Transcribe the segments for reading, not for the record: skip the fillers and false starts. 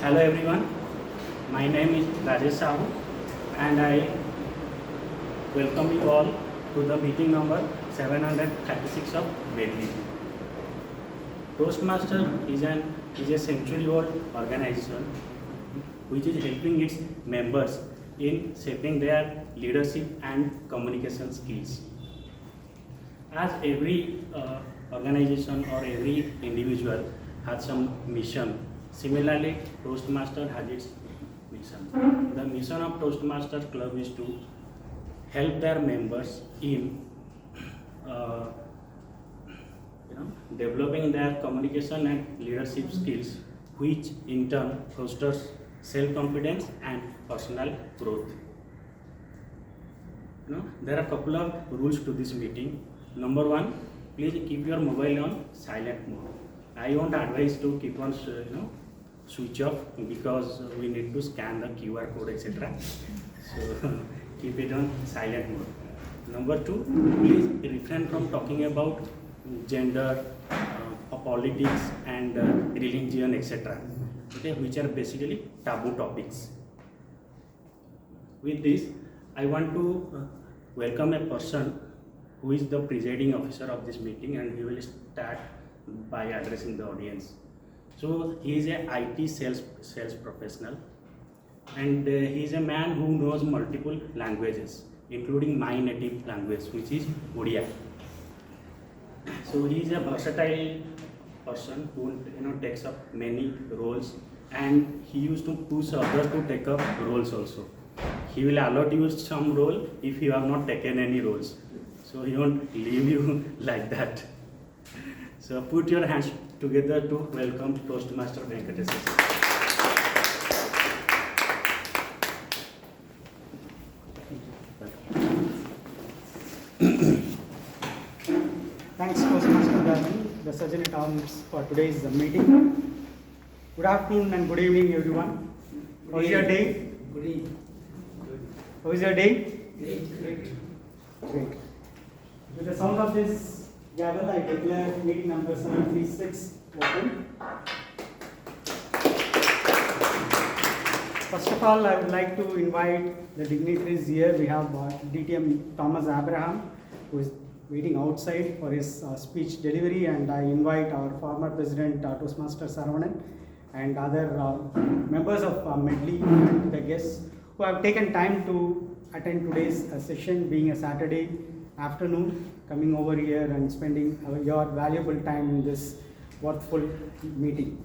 Hello everyone, my name is Rahul and I welcome you all to the meeting number 736 of Medley. Toastmaster is a century-old organization which is helping its members in shaping their leadership and communication skills. As every organization or every individual has some mission, similarly Toastmaster has its mission. The mission of Toastmaster Club is to help their members in developing their communication and leadership skills, which in turn fosters self-confidence and personal growth. There are a couple of rules to this meeting. Number one, please keep your mobile on silent mode. I won't advise to keep on switch off because we need to scan the QR code, etc. So keep it on silent mode. Number two, please refrain from talking about gender, politics and religion, etc. Okay, which are basically taboo topics. With this, I want to welcome a person who is the presiding officer of this meeting, and he will start by addressing the audience. So he is a IT sales professional, and he is a man who knows multiple languages, including my native language, which is Odia. So he is a versatile person who takes up many roles, and he used to push others to take up roles also. He will allot you some role if you have not taken any roles. So he won't leave you like that. So put your hands together to welcome Toastmaster Venkataseshan. Thanks, Toastmaster Dharan, the surgeon at arms for today's meeting. Good afternoon and good evening, everyone. How is your day? Good evening. How is your day? Great. Great. With the sound of this gavel, I declare meeting number 736 open. First of all, I would like to invite the dignitaries here. We have DTM Thomas Abraham, who is waiting outside for his speech delivery, and I invite our former president Toastmaster Saravanan and other members of Medley and the guests who have taken time to attend today's session, being a Saturday afternoon, coming over here and spending your valuable time in this worthful meeting.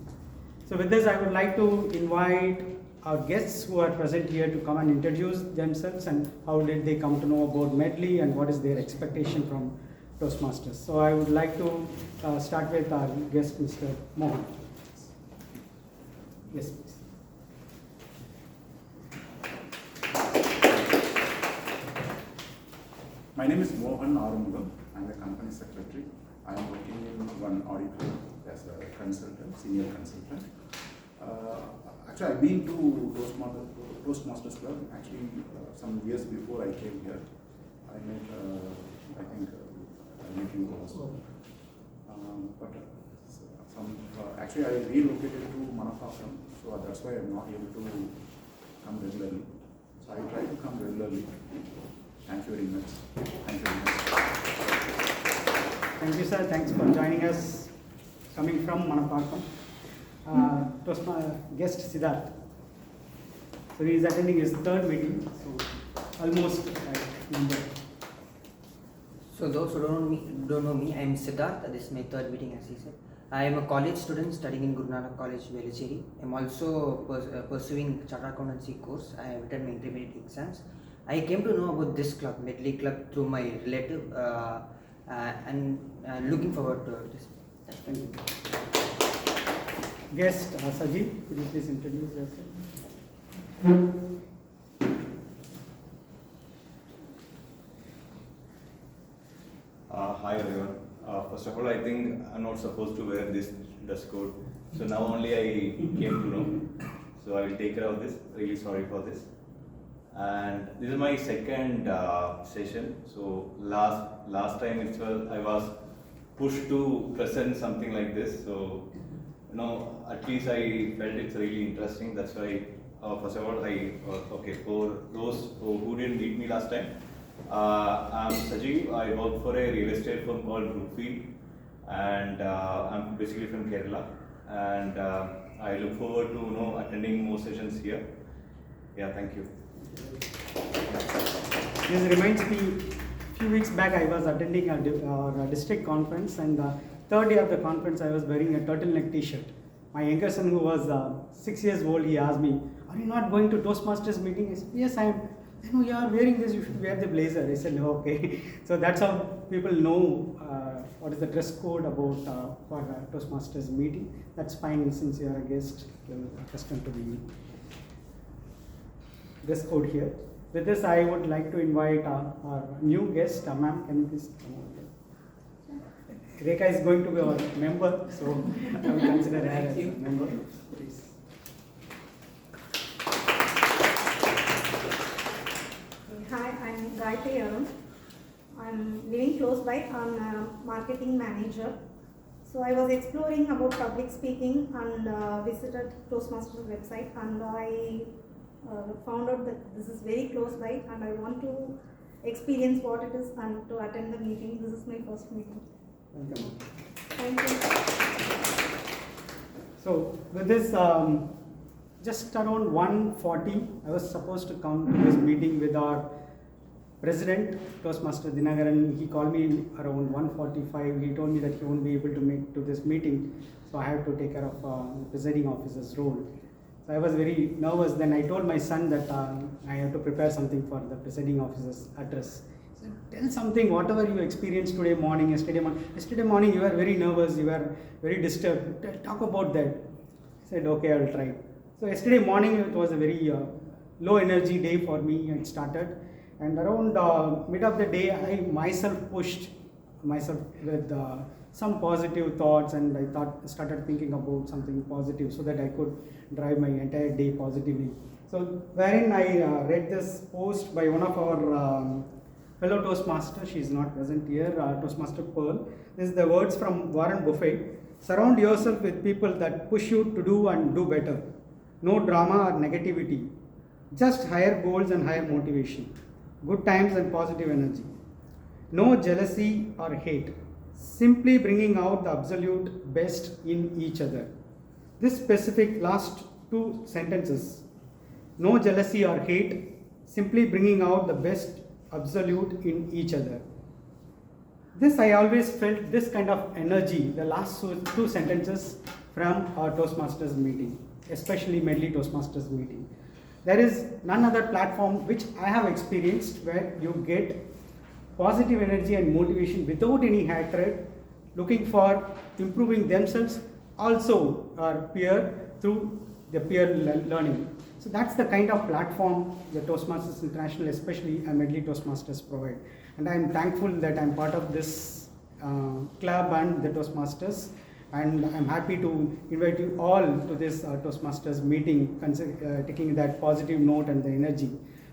So with this, I would like to invite our guests who are present here to come and introduce themselves and how did they come to know about Medley and what is their expectation from Toastmasters. So I would like to start with our guest, Mr. Mohan. Yes, please. My name is Mohan Arumugam. I'm the company secretary. I am working in one audit firm as a consultant, senior consultant. Actually, I've been to Toastmasters Club actually some years before I came here. I met, I met you also. Actually, I relocated to Manapasam, so that's why I'm not able to come regularly. So I try to come regularly. Thank you very much. Thank you very much. Thank you, sir. Thanks for joining us, coming from Manapakam. Guest Siddharth. So he is attending his third meeting, so almost number. So those who don't know me, I am Siddharth. This is my third meeting, as he said. I am a college student studying in Guru Nanak College, Velachery. I am also pursuing Chartered Accountancy course. I have written my intermediate exams. I came to know about this club, Medley Club, through my relative, and looking forward to this. Thank you. Guest Sajid, could you please introduce yourself? Hi everyone. First of all, I think I'm not supposed to wear this dress code. So now only I came to know. So I will take care of this. Really sorry for this. And this is my second session. So last time I was pushed to present something like this. So no, at least I felt it's really interesting. That's why, first of all, okay, for those who didn't meet me last time, I'm Sajeev. I work for a real estate firm called Brookfield, and I'm basically from Kerala. And I look forward to attending more sessions here. Yeah, thank you. This reminds me, a few weeks back I was attending a district conference, and the third day of the conference I was wearing a turtleneck t-shirt. My younger son, who was 6 years old, he asked me, "Are you not going to Toastmasters meeting?" I said, "Yes, I am." "No, you are wearing this, you should wear the blazer." I said, "No, okay." So that's how people know what is the dress code about for Toastmasters meeting. That's fine, since you are a guest, you're accustomed to the dress code here. With this, I would like to invite our new guest, ma'am. Can you please come over here? Rekha is going to be our member, so I will consider her as a member. Please. Hi, I'm Gayatri Arun. I'm living close by. I'm a marketing manager. So I was exploring about public speaking and visited Toastmasters website, and I found out that this is very close by, and I want to experience what it is and to attend the meeting. This is my first meeting. Welcome. Thank you. So with this, just around 1:40, I was supposed to come to this meeting with our President, Toastmaster Dinagaran. He called me around 1:45. He told me that he won't be able to make to this meeting, so I have to take care of the presiding officer's role. So I was very nervous. Then I told my son that I have to prepare something for the presiding officer's address. He said, "Tell something, whatever you experienced today morning, yesterday morning. Yesterday morning you were very nervous, you were very disturbed. Talk about that." I said, "Okay, I will try." So yesterday morning it was a very low energy day for me. It started, and around mid of the day I myself pushed myself with some positive thoughts, and I started thinking about something positive so that I could drive my entire day positively. So wherein I read this post by one of our fellow Toastmasters. She is not present here, Toastmaster Pearl. This is the words from Warren Buffett: "Surround yourself with people that push you to do and do better. No drama or negativity, just higher goals and higher motivation, good times and positive energy. No jealousy or hate, simply bringing out the absolute best in each other." This specific last two sentences, no jealousy or hate, simply bringing out the best absolute in each other. This, I always felt this kind of energy, the last two sentences from our Toastmasters meeting, especially Medley Toastmasters meeting. There is none other platform which I have experienced where you get positive energy and motivation without any hatred, looking for improving themselves, also our peer, through the peer learning. So that's the kind of platform the Toastmasters International, especially Medley Toastmasters, provide. And I'm thankful that I'm part of this club and the Toastmasters, and I'm happy to invite you all to this Toastmasters meeting, taking that positive note and the energy.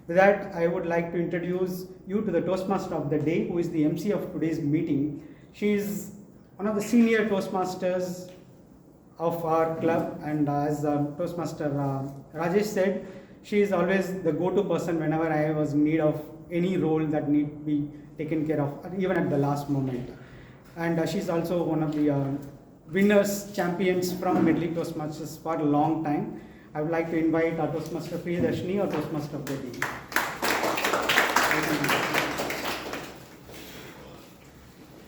With that, I would like to introduce you to the Toastmaster of the day, who is the MC of today's meeting. She is one of the senior Toastmasters of our club, and as Toastmaster Rajesh said, she is always the go-to person whenever I was in need of any role that need to be taken care of, even at the last moment. And she is also one of the winners, champions from Medley Toastmasters for a long time. I would like to invite our Toastmaster Priyadarshini, our Toastmaster of the day.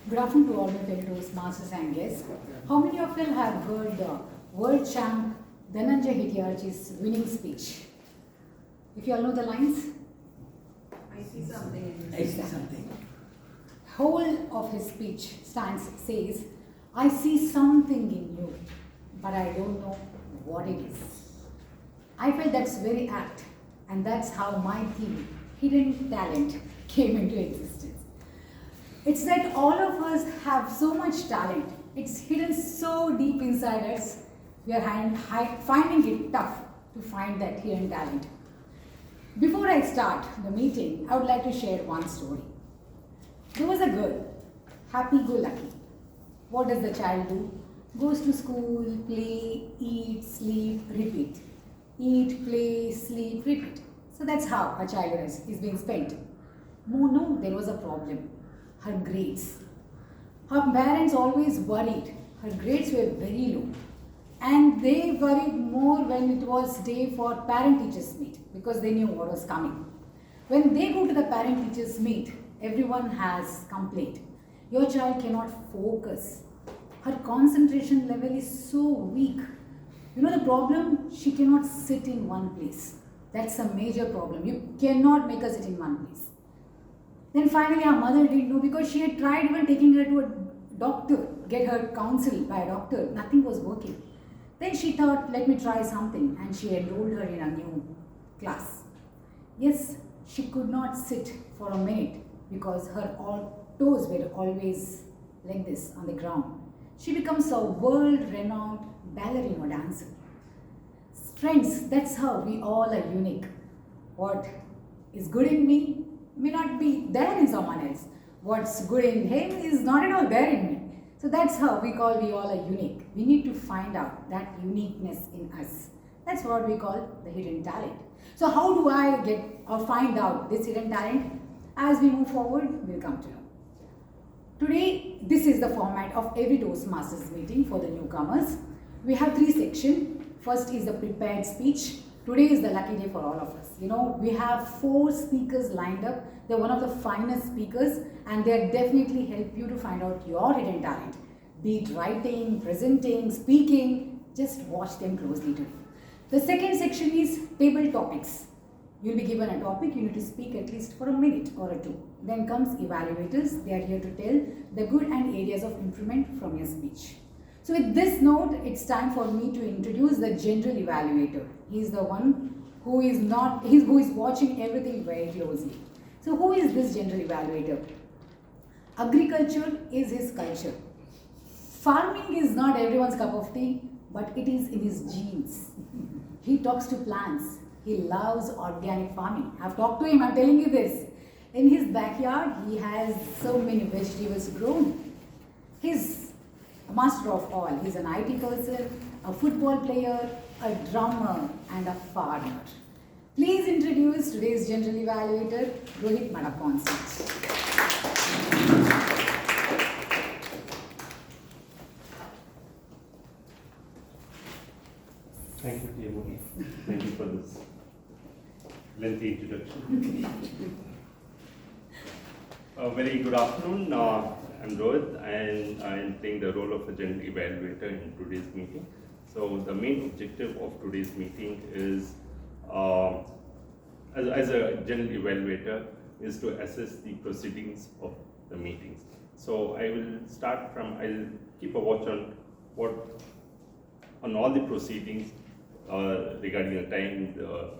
Good afternoon to all my fellow Toastmasters and guests. How many of you have heard the world champ Dhananjay Hitiyarji's winning speech? If you all know the lines? I see something. I see something. Whole of his speech says, "I see something in you, but I don't know what it is." I felt that's very apt, and that's how my theme, Hidden Talent, came into existence. It's that all of us have so much talent. It's hidden so deep inside us. We are finding it tough to find that hidden talent. Before I start the meeting, I would like to share one story. There was a girl, happy-go-lucky. What does the child do? Goes to school, play, eat, sleep, repeat. Eat, play, sleep, repeat. So that's how her childhood is being spent. No, there was a problem. Her grades. Her parents always worried. Her grades were very low. And they worried more when it was day for parent-teachers meet because they knew what was coming. When they go to the parent-teachers meet, everyone has complaint. Your child cannot focus. Her concentration level is so weak. You know the problem? She cannot sit in one place. That's a major problem. You cannot make her sit in one place. Then finally her mother didn't know because she had tried even taking her to a doctor, get her counseled by a doctor. Nothing was working. Then she thought, let me try something, and she enrolled her in a new class. Yes, she could not sit for a minute because her toes were always like this on the ground. She becomes a world-renowned ballerina dancer. Friends, that's how we all are unique. What is good in me may not be there in someone else. What's good in him is not at all there in me. So that's how we all are unique. We need to find out that uniqueness in us. That's what we call the hidden talent. So how do I get or find out this hidden talent? As we move forward, we'll come to know. Today, this is the format of every Toastmasters meeting for the newcomers. We have 3 sections. First is the prepared speech. Today is the lucky day for all of us. You know, we have 4 speakers lined up. They're one of the finest speakers and they'll definitely help you to find out your hidden talent. Be it writing, presenting, speaking, just watch them closely today. The second section is table topics. You'll be given a topic, you need to speak at least for a minute or 2. Then comes evaluators. They are here to tell the good and areas of improvement from your speech. So with this note, it's time for me to introduce the general evaluator. He's the one who is watching everything very closely. So who is this general evaluator? Agriculture is his culture. Farming is not everyone's cup of tea, but it is in his genes. He talks to plants. He loves organic farming. I've talked to him, I'm telling you this. In his backyard, he has so many vegetables grown. He's a master of all. He's an IT person, a football player, a drummer, and a farmer. Please introduce today's general evaluator, Rohith M on stage. Thank you, TMoD. Thank you for this lengthy introduction. Very good afternoon. I'm Rohith and I'm playing the role of a general evaluator in today's meeting. So the main objective of today's meeting is, as a general evaluator, is to assess the proceedings of the meetings. So I will start from, I'll keep a watch on all the proceedings regarding the time, the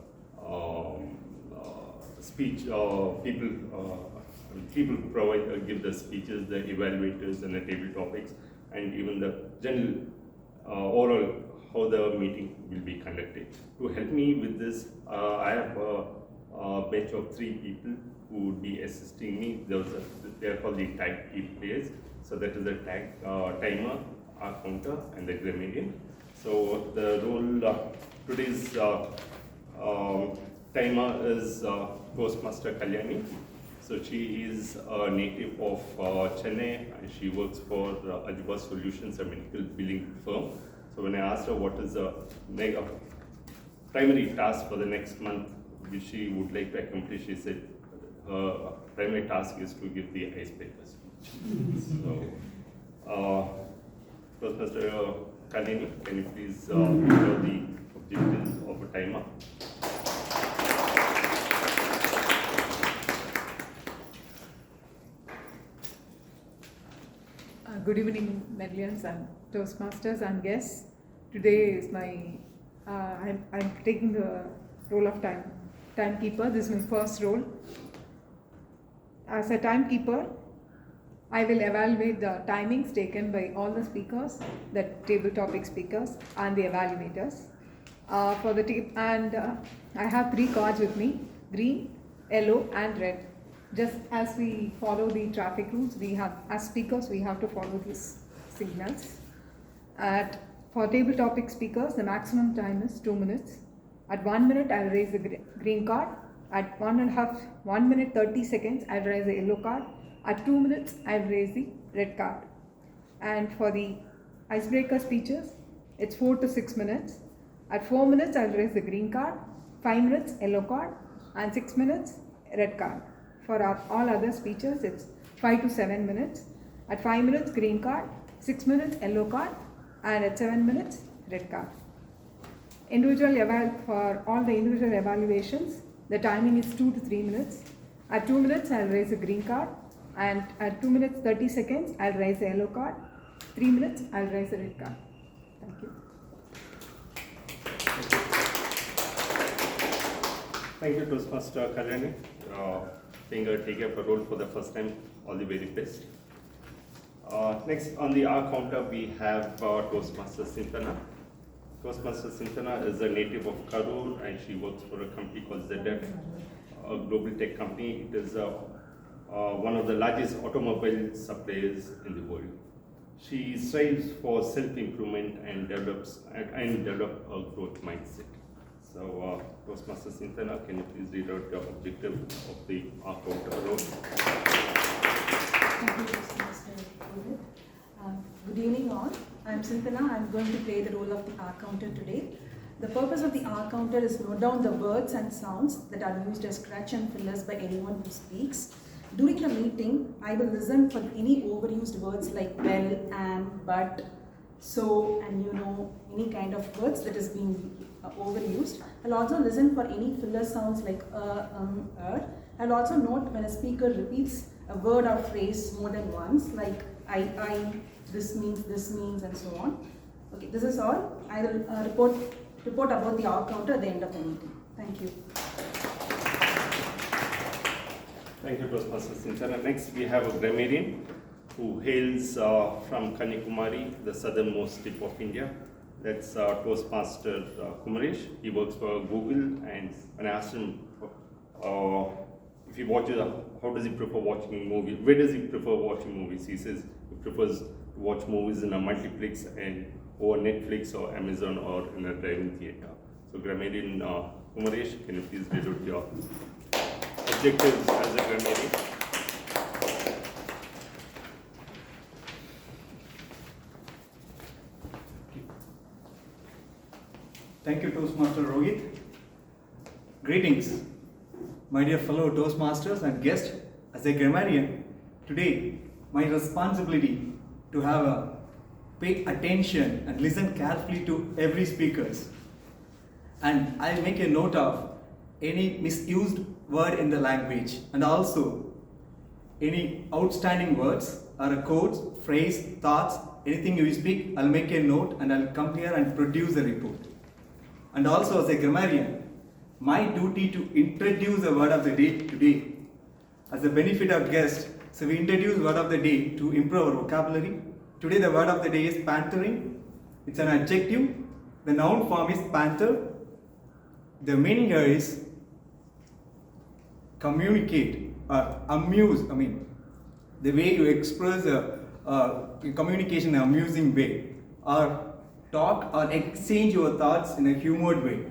speech, people who give the speeches, the evaluators and the table topics, and even the general overall how the meeting will be conducted. To help me with this, I have a bench of 3 people who would be assisting me. They are called the tag team players. So that is the timer, our counter, and the grammarian. So the role today's timer is Toastmaster Kalyani. So she is a native of Chennai and she works for Ajuba Solutions, a medical billing firm. So when I asked her what is the primary task for the next month which she would like to accomplish, she said her primary task is to give the icebreaker speech. So, Toastmaster Kalyani, can you please show the objectives of a timer? Good evening, Medlians and Toastmasters and guests. Today is I'm taking the role of timekeeper. This is my first role. As a timekeeper, I will evaluate the timings taken by all the speakers, the table topic speakers, and the evaluators. For the team, and I have 3 cards with me: green, yellow, and red. Just as we follow the traffic rules, as speakers, we have to follow these signals. For table topic speakers, the maximum time is 2 minutes. At 1 minute, I'll raise the green card. At 1 minute 30 seconds, I'll raise the yellow card. At 2 minutes, I'll raise the red card. And for the icebreaker speeches, it's 4 to 6 minutes. At 4 minutes, I'll raise the green card. 5 minutes, yellow card. And 6 minutes, red card. For all other speeches, it's 5 to 7 minutes. At 5 minutes, green card. 6 minutes, yellow card. And at 7 minutes, red card. For all the individual evaluations, the timing is 2 to 3 minutes. At 2 minutes, I'll raise a green card. And at 2 minutes 30 seconds, I'll raise a yellow card. 3 minutes, I'll raise a red card. Thank you. Thank you, Toastmaster Kalyani. Taking up a role for the first time. All the very best. Next on the R counter, we have Toastmaster Cynthia. Toastmaster Cynthia is a native of Karur and she works for a company called ZF, a global tech company. It is one of the largest automobile suppliers in the world. She strives for self-improvement and develop a growth mindset. So, Toastmaster Cynthia, can you please read out the objective of the R counter role? Thank you, Toastmaster Rohith. Good evening all. I am Cynthia. I am going to play the role of the R counter today. The purpose of the R counter is to note down the words and sounds that are used as scratch and fillers by anyone who speaks. During the meeting, I will listen for any overused words like well, am, but, so, and you know, any kind of words that is being overused. I'll also listen for any filler sounds like I'll also note when a speaker repeats a word or phrase more than once, like I, this means, and so on. Okay, this is all. I will report about the R counter at the end of the meeting. Thank you. Thank you, Toastmaster Cynthia. Next, we have a grammarian who hails from Kanyakumari, the southernmost tip of India. That's Toastmaster Kumaresh. He works for Google, and when I asked him if he watches, how does he prefer watching movies? Where does he prefer watching movies? He says he prefers to watch movies in a multiplex and over Netflix or Amazon or in a driving theater. So, grammarian Kumaresh, can you please read out your objectives as a grammarian? Thank you, Toastmaster Rohith. Greetings, my dear fellow Toastmasters and guests. As a grammarian, today my responsibility to have pay attention and listen carefully to every speakers. And I'll make a note of any misused word in the language and also any outstanding words or a quotes, phrase, thoughts, anything you speak, I'll make a note and I'll come here and produce a report. And also as a grammarian, my duty to introduce the word of the day today. As a benefit of guest, so we introduce word of the day to improve our vocabulary. Today the word of the day is panthering. It's an adjective. The noun form is panther. The meaning here is communicate or amuse. I mean, the way you express communication in an amusing way, or talk or exchange your thoughts in a humored way.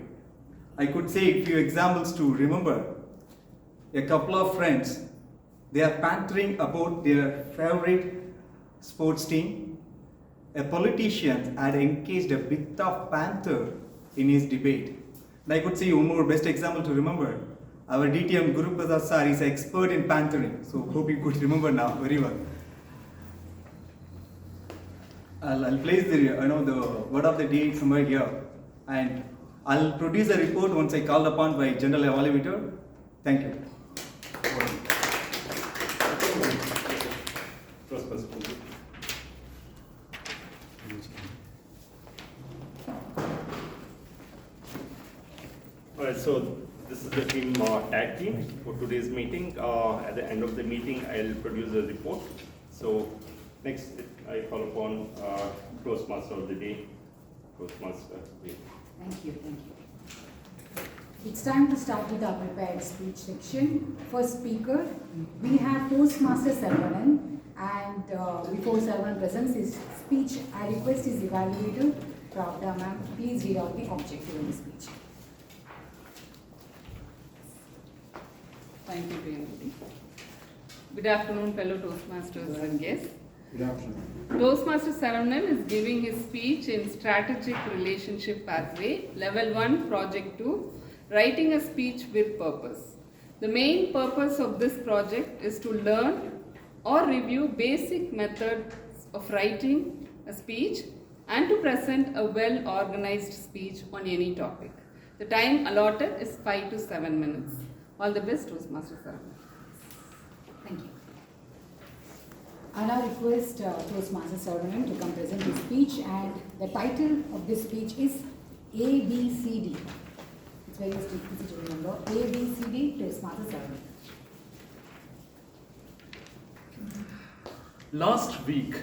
I could say a few examples to remember. A couple of friends, they are bantering about their favorite sports team. A politician had engaged a bit of banter in his debate. And I could say one more best example to remember. Our DTM Guru Prasad sir is an expert in bantering, so hope you could remember now very well. I'll place the word of the day somewhere here, and I'll produce a report once I called upon by General Evaluator. Thank you. Alright, so this is the team tag team for today's meeting. At the end of the meeting, I'll produce a report. So next, I call upon Toastmaster of the day, Toastmaster V. Thank you. It's time to start with our prepared speech section. First speaker, we have Toastmaster Saravanan. And before Saravanan presents his speech, I request his evaluator, Pravda ma'am, please read out the objective in the speech. Thank you, TM. Good afternoon, fellow Toastmasters and guests. Good afternoon. Toastmaster Saravanan is giving his speech in Strategic Relationship Pathway, Level 1, Project 2, Writing a Speech with Purpose. The main purpose of this project is to learn or review basic methods of writing a speech and to present a well-organized speech on any topic. The time allotted is 5 to 7 minutes. All the best, Toastmaster Saravanan. Thank you. I now request Toastmaster Saravanan to come present his speech, and the title of this speech is ABCD. It's very easy to remember. ABCD, Toastmaster Saravanan. Last week,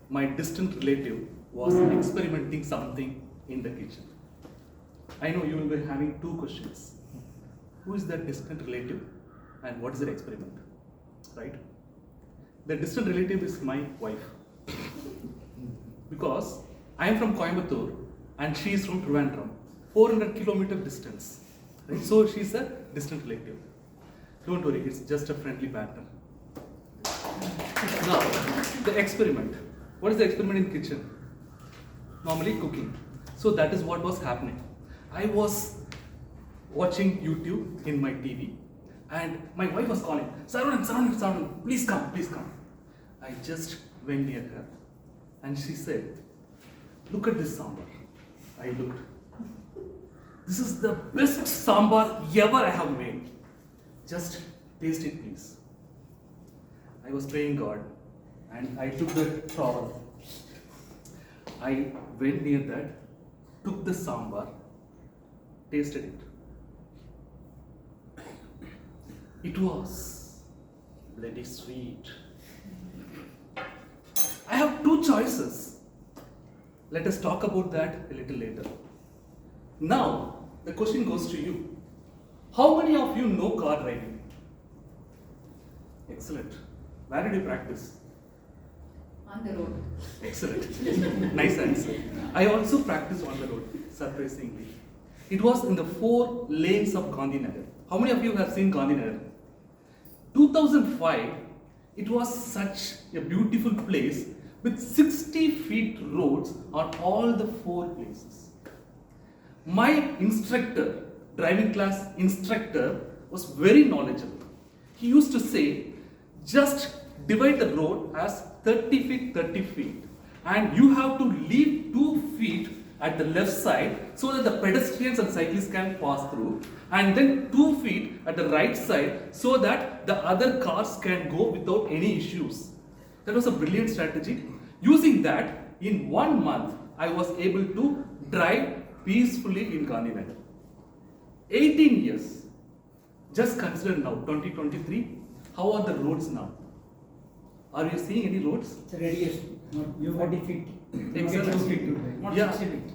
my distant relative was experimenting something in the kitchen. I know you will be having two questions. Who is that distant relative and what is the experiment? Right? The distant relative is my wife. Because I am from Coimbatore and she is from Trivandrum, 400 kilometer distance. Right? So she is a distant relative. Don't worry, it's just a friendly banter. Now, the experiment. What is the experiment in kitchen? Normally cooking. So that is what was happening. I was watching YouTube in my TV and my wife was calling, Saravanan, please come, please come. I just went near her and she said, look at this sambar. I looked. This is the best sambar ever I have made. Just taste it, please. I was praying God and I took the towel. I went near that, took the sambar, tasted it. It was bloody sweet. I have two choices. Let us talk about that a little later. Now, the question goes to you. How many of you know car driving? Excellent. Where did you practice? On the road. Excellent. Nice answer. I also practiced on the road, surprisingly. It was in the 4 lanes of Gandhinagar. How many of you have seen Gandhinagar? 2005, it was such a beautiful place with 60 feet roads on all the 4 places. My instructor, driving class instructor, was very knowledgeable. He used to say, just divide the road as 30 feet, 30 feet. And you have to leave 2 feet at the left side so that the pedestrians and cyclists can pass through, and then 2 feet at the right side so that the other cars can go without any issues. That was a brilliant strategy. Using that, in 1 month, I was able to drive peacefully in Gandhinagar. 18 years. Just consider now, 2023, how are the roads now? Are you seeing any roads? It's a radius, you 40 feet. Excellent. Not Yeah. 60 feet.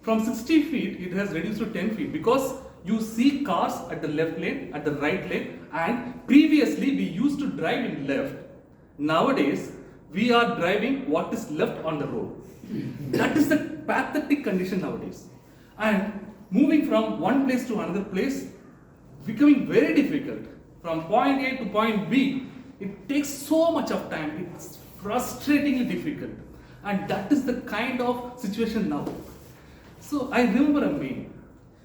From 60 feet, it has reduced to 10 feet because you see cars at the left lane, at the right lane, and previously we used to drive in left. Nowadays, we are driving what is left on the road. That is the pathetic condition nowadays. And moving from one place to another place, becoming very difficult. From point A to point B, it takes so much of time. It's frustratingly difficult. And that is the kind of situation now. So I remember a meme.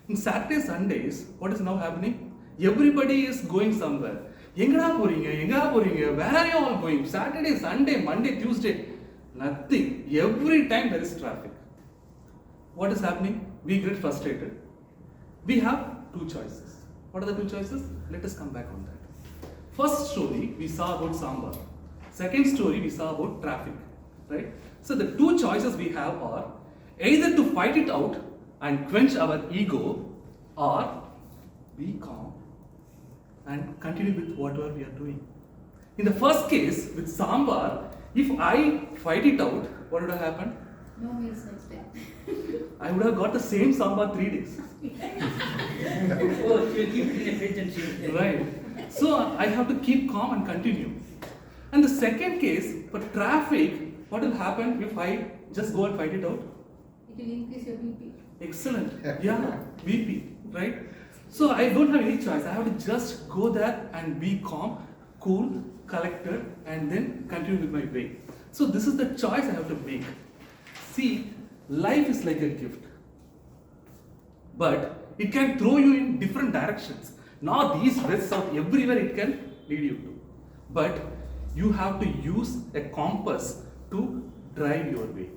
In Saturday, Sundays, what is now happening? Everybody is going somewhere. Engada poringa, where are you all going? Saturday, Sunday, Monday, Tuesday. Nothing. Every time there is traffic. What is happening? We get frustrated. We have 2 choices. What are the 2 choices? Let us come back on that. First story, we saw about sambar. Second story, we saw about traffic. Right? So the 2 choices we have are either to fight it out and quench our ego, or be calm and continue with whatever we are doing. In the first case, with sambar, if I fight it out, what would have happened? No meals next day. I would have got the same sambar 3 days. Oh, you keep in a fridge and shoot. Right. So I have to keep calm and continue. And the second case, for traffic, what will happen if I just go and fight it out? It will increase your BP. Excellent. Yeah, VP, right? So I don't have any choice. I have to just go there and be calm, cool, collected, and then continue with my way. So this is the choice I have to make. See, life is like a gift, but it can throw you in different directions. Now these risks out everywhere it can lead you to. But you have to use a compass to drive your way.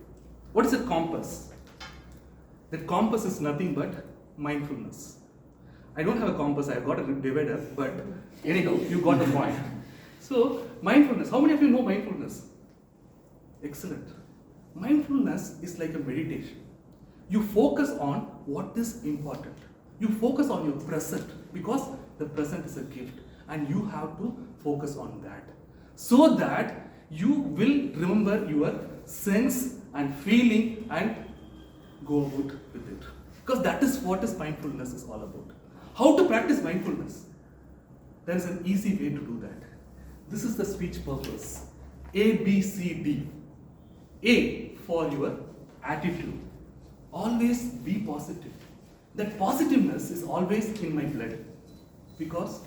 What is a compass? The compass is nothing but mindfulness. I don't have a compass, I've got a divider, but anyhow, you got the point. So, mindfulness. How many of you know mindfulness? Excellent. Mindfulness is like a meditation. You focus on what is important. You focus on your present because the present is a gift and you have to focus on that so that you will remember your sense and feeling and go out with it. Because that is what is mindfulness is all about. How to practice mindfulness? There is an easy way to do that. This is the speech purpose. A, B, C, D. A for your attitude. Always be positive. That positiveness is always in my blood. Because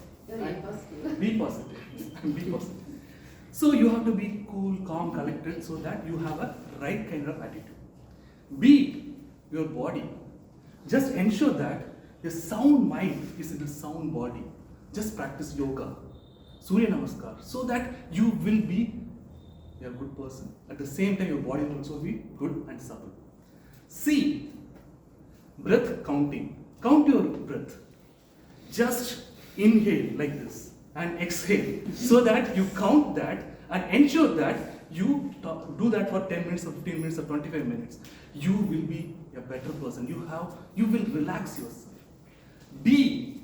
be positive. Be positive. So you have to be cool, calm, collected so that you have a right kind of attitude. B, your body. Just ensure that a sound mind is in a sound body. Just practice yoga, Surya Namaskar, so that you will be a good person. At the same time, your body will also be good and supple. C, breath counting. Count your breath. Just inhale like this and exhale so that you count that and ensure that you do that for 10 minutes or 15 minutes or 25 minutes. You will be a better person. You will relax yourself. D,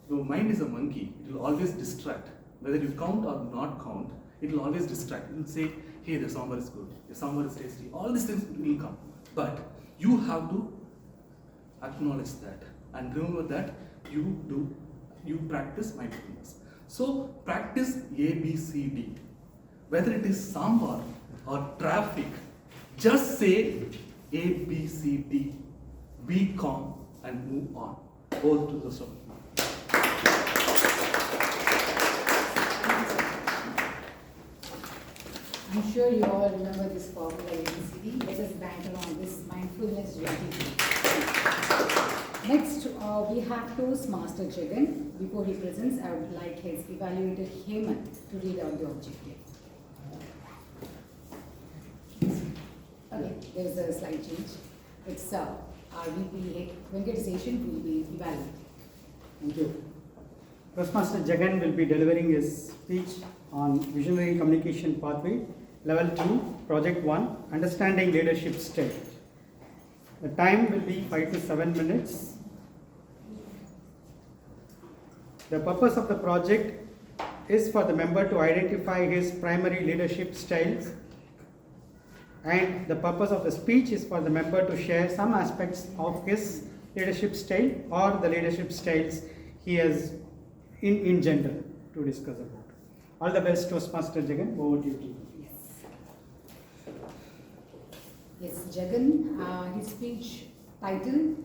your mind is a monkey. It will always distract. Whether you count or not count, it will always distract. It will say, hey, the sambar is good, the sambar is tasty. All these things will come. But you have to acknowledge that and remember that you practice mindfulness. So practice A, B, C, D. Whether it is sambar or traffic, just say A, B, C, D. Be calm and move on. Over to the song. I'm sure you all remember this formula ABCD. Let us bank on this mindfulness journey. Next, we have Toastmaster Jagan. Before he presents, I would like his evaluator Hemant to read out the objective. Okay, there is a slight change. It's our VP Venkataseshan will be evaluating. Thank you. Toastmaster Jagan will be delivering his speech on Visionary Communication Pathway, Level 2, Project 1, Understanding Leadership Style. The time will be 5 to 7 minutes. The purpose of the project is for the member to identify his primary leadership styles, and the purpose of the speech is for the member to share some aspects of his leadership style or the leadership styles he has in general to discuss about. All the best, Toastmaster Jagan. Over to you. Yes, Jagan, his speech title,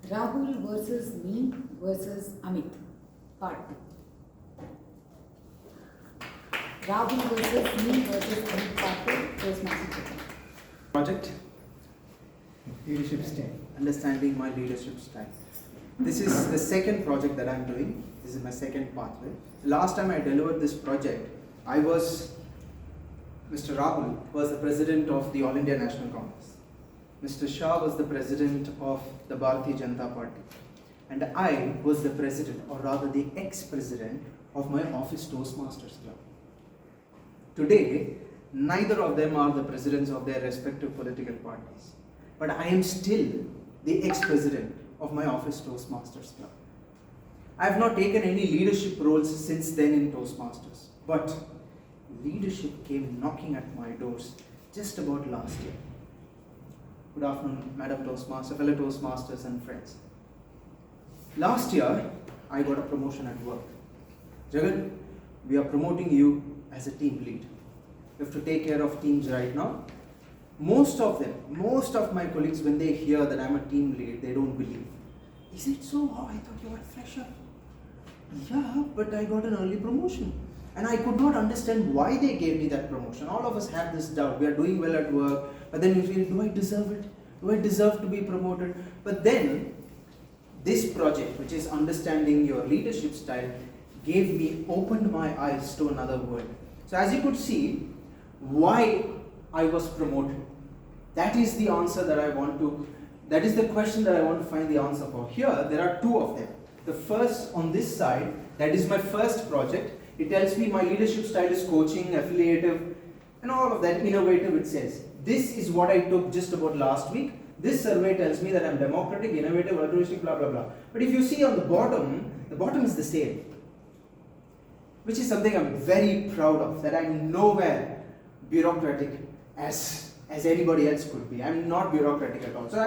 Rahul versus me versus Amit, Part 2. Rahul versus me versus Amit, Part 2, Toastmaster Jagan. Project, Leadership style. understanding my leadership style. This is the second project that I'm doing. This is my second pathway. Last time I delivered this project, Mr. Rahul was the president of the All India National Congress. Mr. Shah was the president of the Bharatiya Janata Party. And I was the president, or rather the ex-president of my office Toastmasters Club. Today, neither of them are the presidents of their respective political parties. But I am still the ex-president of my office Toastmasters Club. I have not taken any leadership roles since then in Toastmasters. But leadership came knocking at my doors just about last year. Good afternoon, Madam Toastmaster, fellow Toastmasters and friends. Last year, I got a promotion at work. Jagan, we are promoting you as a team lead. You have to take care of teams right now. Most of my colleagues, when they hear that I'm a team lead, they don't believe. Is it so? Oh, I thought you were a fresher. Yeah, but I got an early promotion. And I could not understand why they gave me that promotion. All of us have this doubt. We are doing well at work, but then you feel, do I deserve it? Do I deserve to be promoted? But then, this project, which is understanding your leadership style, opened my eyes to another world. So as you could see, why I was promoted. That is the answer that that is the question that I want to find the answer for. Here, there are two of them. The first on this side, that is my first project. It tells me my leadership style is coaching, affiliative, and all of that, innovative it says. This is what I took just about last week. This survey tells me that I'm democratic, innovative, altruistic, blah, blah, blah. But if you see on the bottom is the same. Which is something I'm very proud of, that I'm nowhere bureaucratic as anybody else could be. I'm not bureaucratic at all. So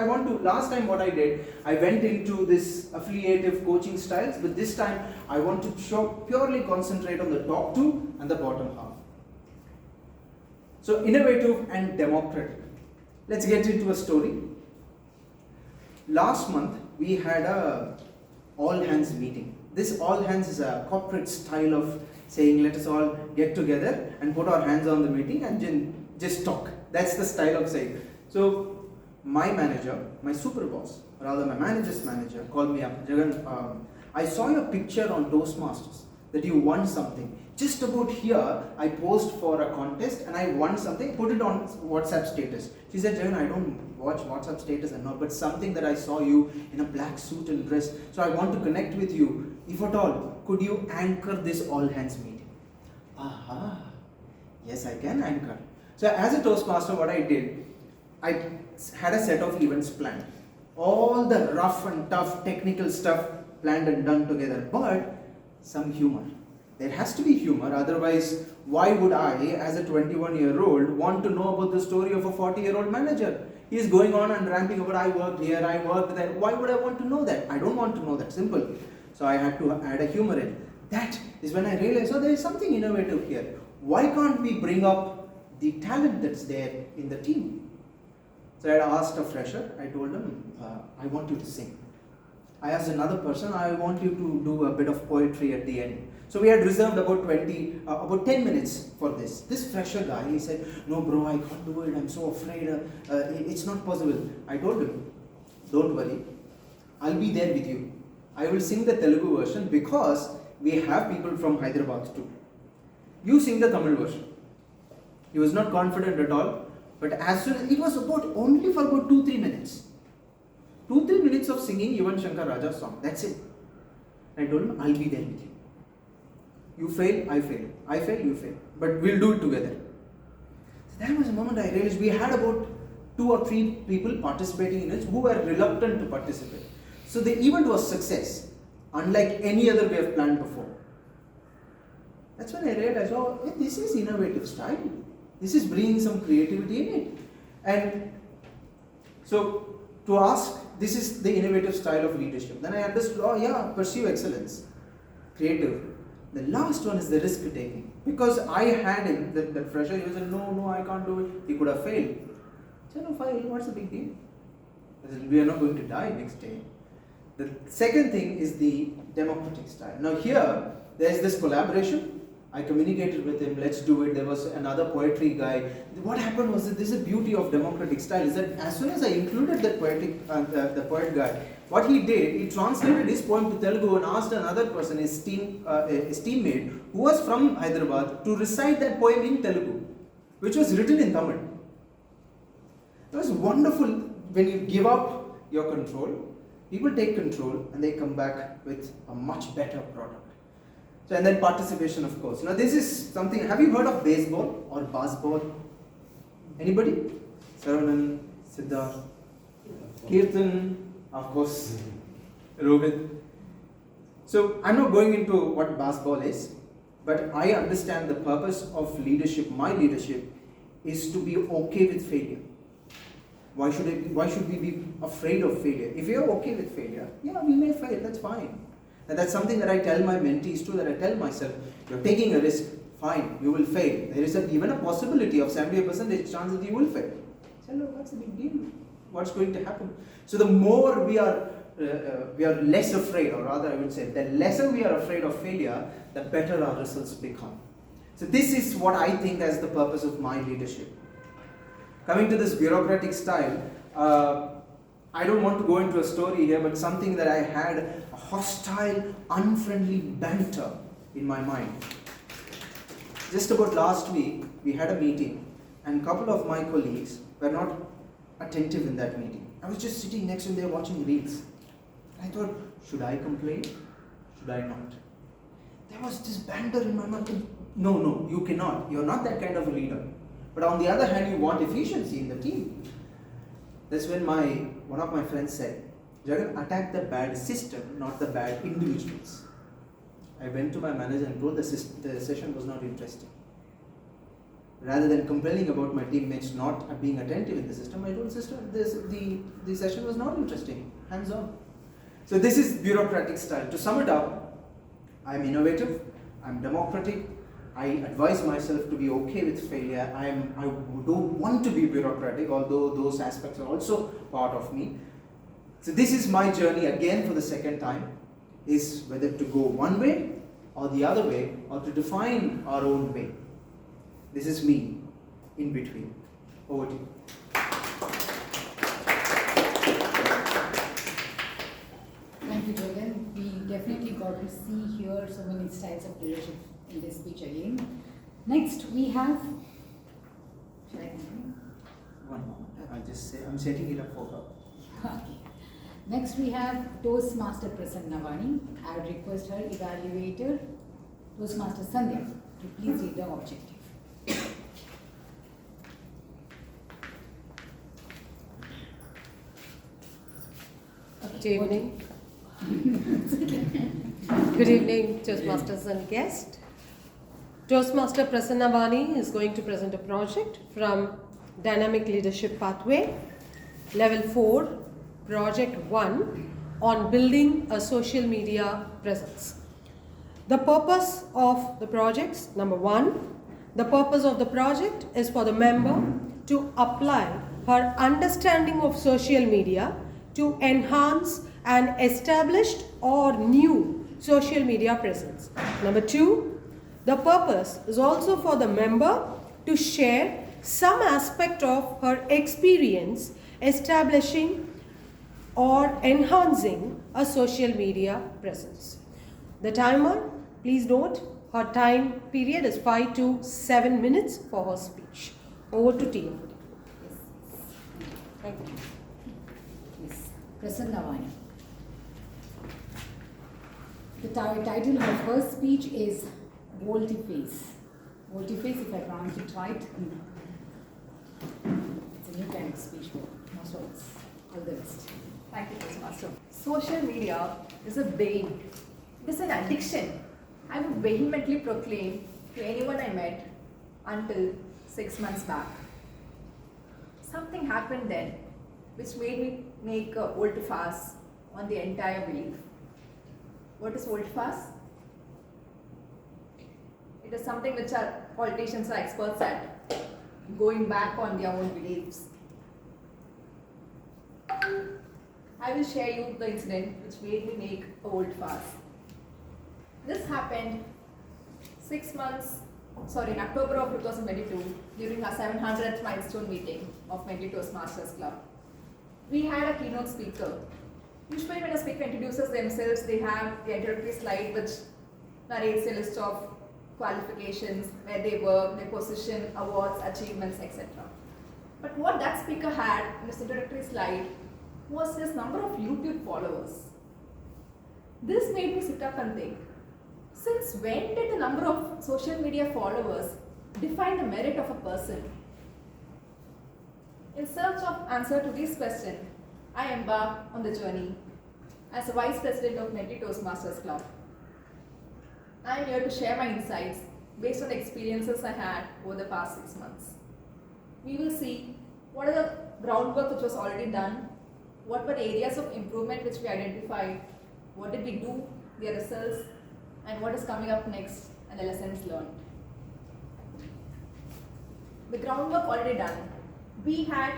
last time what I did, I went into this affiliative coaching styles, but this time I want to purely concentrate on the top two and the bottom half. So innovative and democratic. Let's get into a story. Last month we had a all hands meeting. This all hands is a corporate style of saying let us all get together and put our hands on the meeting and just talk. That's the style of saying. So my manager, my super boss, rather my manager's manager, called me up. Jagan, I saw your picture on Toastmasters that you won something. Just about here, I posed for a contest and I won something, put it on WhatsApp status. She said, Jagan, I don't watch WhatsApp status and all, but something that I saw you in a black suit and dress. So I want to connect with you. If at all, could you anchor this all hands meeting? Aha, yes, I can anchor. So as a Toastmaster, what I did, I had a set of events planned. All the rough and tough technical stuff planned and done together, but some humor. There has to be humor, otherwise why would I, as a 21-year-old, want to know about the story of a 40-year-old manager? He is going on and ramping about, I worked here, I worked there. Why would I want to know that? I don't want to know that, simple. So I had to add a humor in. That is when I realized, oh, there is something innovative here. Why can't we bring up the talent that's there in the team? So I had asked a fresher, I told him, I want you to sing. I asked another person, I want you to do a bit of poetry at the end. So we had reserved about 10 minutes for this. This fresher guy, he said, no bro, I can't do it, I'm so afraid, it's not possible. I told him, don't worry, I'll be there with you. I will sing the Telugu version because we have people from Hyderabad too. You sing the Tamil version. He was not confident at all, but as soon as, it was only for about 2-3 minutes. 2-3 minutes of singing Yuvan Shankar Raja's song, that's it. I told him, I'll be there with you. You fail, I fail. I fail, you fail. But we'll do it together. So that was a moment I realized we had about 2 or 3 people participating in it who were reluctant to participate. So the event was success, unlike any other we have planned before. That's when I realized, oh, this is innovative style. This is bringing some creativity in it. And so to ask, this is the innovative style of leadership. Then I understood, oh yeah, pursue excellence, creative. The last one is the risk taking. Because I had him, that fresher, he said, no, I can't do it. He could have failed. I said, no, fail, what's the big deal? I said, we are not going to die next day. The second thing is the democratic style. Now here, there is this collaboration. I communicated with him, let's do it. There was another poetry guy. What happened was that this is the beauty of democratic style, is that as soon as I included the poet guy, what he did, he translated his poem to Telugu and asked another person, his teammate, who was from Hyderabad, to recite that poem in Telugu, which was written in Tamil. It was wonderful when you give up your control, people take control and they come back with a much better product. So, and then participation, of course. Now this is something, have you heard of baseball or baseball? Anybody? Saravanan, Siddharth, Kirtan, of course, Rohit. So I'm not going into what baseball is, but I understand the purpose of leadership, my leadership, is to be okay with failure. Why should we be afraid of failure? If you're okay with failure, yeah, we may fail, that's fine. And that's something that I tell my mentees too, that I tell myself, you're taking a risk, fine, you will fail. There is even a possibility of 70% chance that you will fail. So, no, what's the big deal? What's going to happen? So the more we are less afraid, or rather I would say, the lesser we are afraid of failure, the better our results become. So this is what I think as the purpose of my leadership. Coming to this bureaucratic style, I don't want to go into a story here, but something that I had a hostile, unfriendly banter in my mind. Just about last week, we had a meeting, and a couple of my colleagues were not attentive in that meeting. I was just sitting next to them there watching reels. I thought, should I complain? Should I not? There was this banter in my mind. No, you cannot. You're not that kind of a leader. But on the other hand, you want efficiency in the team. That's when one of my friends said, Jagan, attack the bad system, not the bad individuals. I went to my manager and told the session was not interesting. Rather than complaining about my teammates not being attentive in the system, I told the session was not interesting, hands on. So this is bureaucratic style. To sum it up, I'm innovative, I'm democratic, I advise myself to be okay with failure. I don't want to be bureaucratic, although those aspects are also part of me. So this is my journey again for the second time, is whether to go one way or the other way, or to define our own way. This is me, in between. Over to you. Thank you, Jagan. We definitely got to see here so many styles of leadership in this speech again. Next, we have. Shall I continue? One moment. I'll just say I'm setting it up for her. Okay. Next, we have Toastmaster Prasanna Vani. I would request her evaluator, Toastmaster Sandhya, to please read the objective. Good evening. Good evening, Toastmasters and guests. Toastmaster Prasanna Vani is going to present a project from Dynamic Leadership Pathway, Level 4, Project 1, on building a social media presence. The purpose of the projects, number 1, the purpose of the project is for the member to apply her understanding of social media to enhance an established or new social media presence. Number 2, the purpose is also for the member to share some aspect of her experience establishing or enhancing a social media presence. The timer, please note, her time period is 5 to 7 minutes for her speech. Over to TMoD. Yes. Thank you. Yes. Prasanna Vani. The title of her first speech is Volte-face. Volte-face, if I pronounce it right. It's a new kind of speech for most of us. All the best. Thank you, Toastmaster. Social media is a bane. It is an addiction. I would vehemently proclaim to anyone I met until 6 months back. Something happened then which made me make a volte-face on the entire belief. What is volte-face? It is something which our politicians are experts at, going back on their own beliefs. I will share you the incident which made me make a volte-face. This happened in October of 2022 during our 700th milestone meeting of Medley Toastmasters Club. We had a keynote speaker. Usually when a speaker introduces themselves, they have the introductory slide which narrates a list of qualifications, where they work, their position, awards, achievements, etc. But what that speaker had in his introductory slide was his number of YouTube followers. This made me sit up and think, since when did the number of social media followers define the merit of a person? In search of answer to this question, I embarked on the journey as a Vice President of Medley Toastmasters Club. I am here to share my insights based on the experiences I had over the past 6 months. We will see what are the groundwork which was already done, what were the areas of improvement which we identified, what did we do, the results, and what is coming up next and the lessons learned. the groundwork already done. We had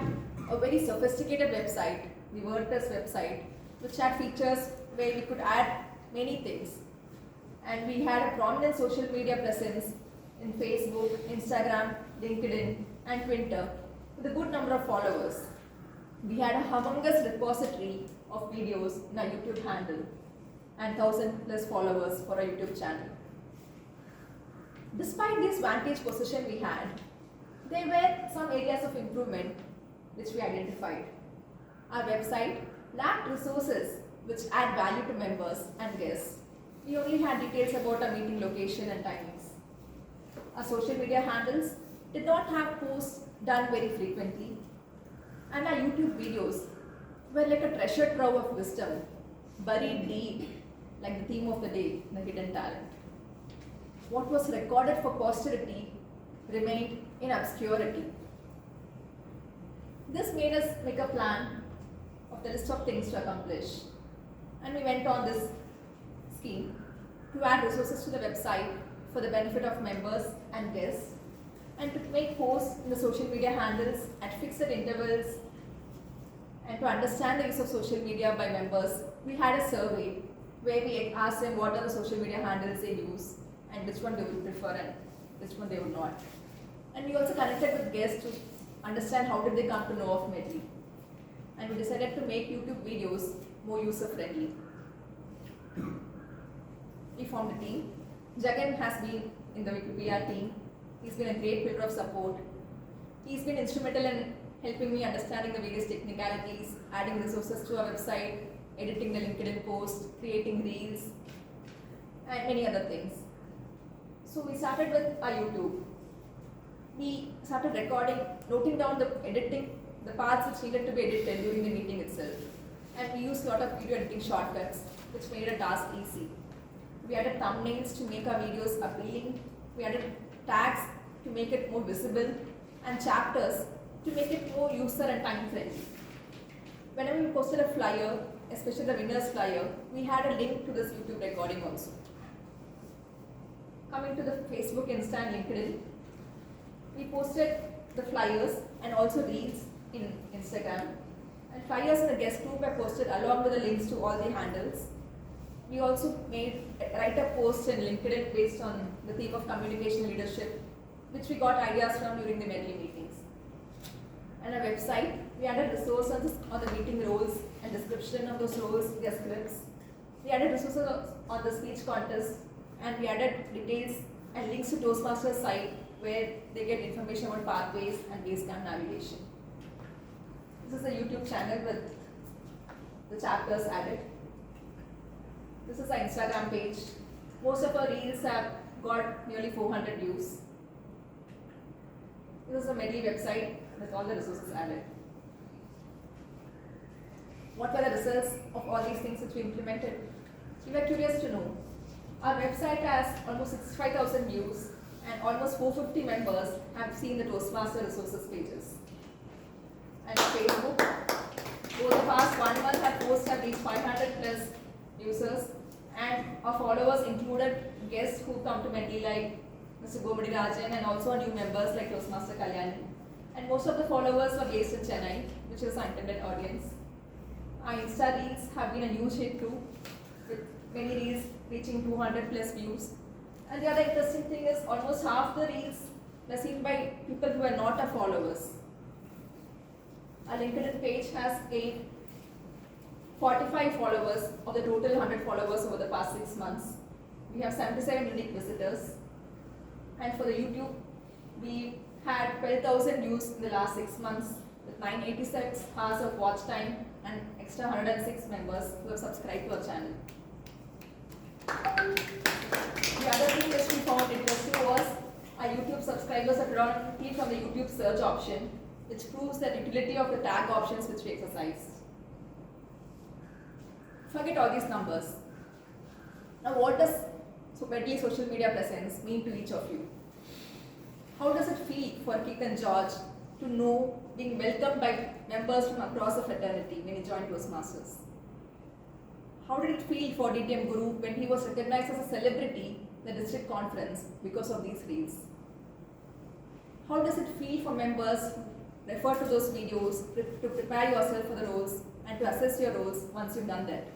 a very sophisticated website, the WordPress website, which had features where we could add many things. And we had a prominent social media presence in Facebook, Instagram, LinkedIn, and Twitter with a good number of followers. We had a humongous repository of videos in our YouTube handle and 1,000+ followers for our YouTube channel. Despite this vantage position we had, there were some areas of improvement which we identified. Our website lacked resources which add value to members and guests. We only had details about our meeting location and timings. Our social media handles did not have posts done very frequently, and our YouTube videos were like a treasure trove of wisdom, buried deep, like the theme of the day, the hidden talent. What was recorded for posterity remained in obscurity. This made us make a plan of the list of things to accomplish, and we went on this scheme to add resources to the website for the benefit of members and guests, and to make posts in the social media handles at fixed intervals, and to understand the use of social media by members. We had a survey where we asked them what are the social media handles they use and which one they would prefer and which one they would not. And we also connected with guests to understand how did they come to know of Medley. And we decided to make YouTube videos more user-friendly. We formed a team. Jagan has been in the Wikipedia team. He's been a great pillar of support. He's been instrumental in helping me understanding the various technicalities, adding resources to our website, editing the LinkedIn post, creating reels, and many other things. So we started with our YouTube. We started recording, noting down the parts which needed to be edited during the meeting itself. And we used a lot of video editing shortcuts, which made a task easy. We added thumbnails to make our videos appealing. We added tags to make it more visible, and chapters to make it more user and time friendly. Whenever we posted a flyer, especially the winner's flyer, we had a link to this YouTube recording also. Coming to the Facebook, Insta, and LinkedIn, we posted the flyers and also reels in Instagram. And flyers in the guest group were posted along with the links to all the handles. We also made write-up posts in LinkedIn based on the theme of communication leadership, which we got ideas from during the Medley meetings. And our website, we added resources on the meeting roles and description of those roles, their scripts. We added resources on the speech contest, and we added details and links to Toastmasters site where they get information about pathways and base camp navigation. This is a YouTube channel with the chapters added. This is our Instagram page. Most of our reels have got nearly 400 views. This is a Medley website with all the resources added. What were the results of all these things which we implemented? We were curious to know. Our website has almost 65,000 views, and almost 450 members have seen the Toastmaster resources pages. And on Facebook, over the past 1 month, our posts have reached 500+ users, and our followers included guests who come to Medley like Mr. Gomadi Rajan, and also new members like Toastmaster Kalyani. And most of the followers were based in Chennai, which is our intended audience. Our Insta reels have been a huge hit too, with many reels reaching 200+ views. And the other interesting thing is almost half the reels were seen by people who are not our followers. Our LinkedIn page has gained 45 followers of the total 100 followers over the past 6 months. We have 77 unique visitors. And for the YouTube, we had 12,000 views in the last 6 months with 986 hours of watch time and extra 106 members who have subscribed to our channel. The other thing which we found interesting was our YouTube subscribers are predominantly from the YouTube search option, which proves the utility of the tag options which we exercised. Forget all these numbers. Now what does Medley social media presence mean to each of you? How does it feel for Keith and George to know being welcomed by members from across the fraternity when he joined Toastmasters? How did it feel for DTM Guru when he was recognized as a celebrity in the district conference because of these reels? How does it feel for members who refer to those videos to prepare yourself for the roles and to assess your roles once you've done that?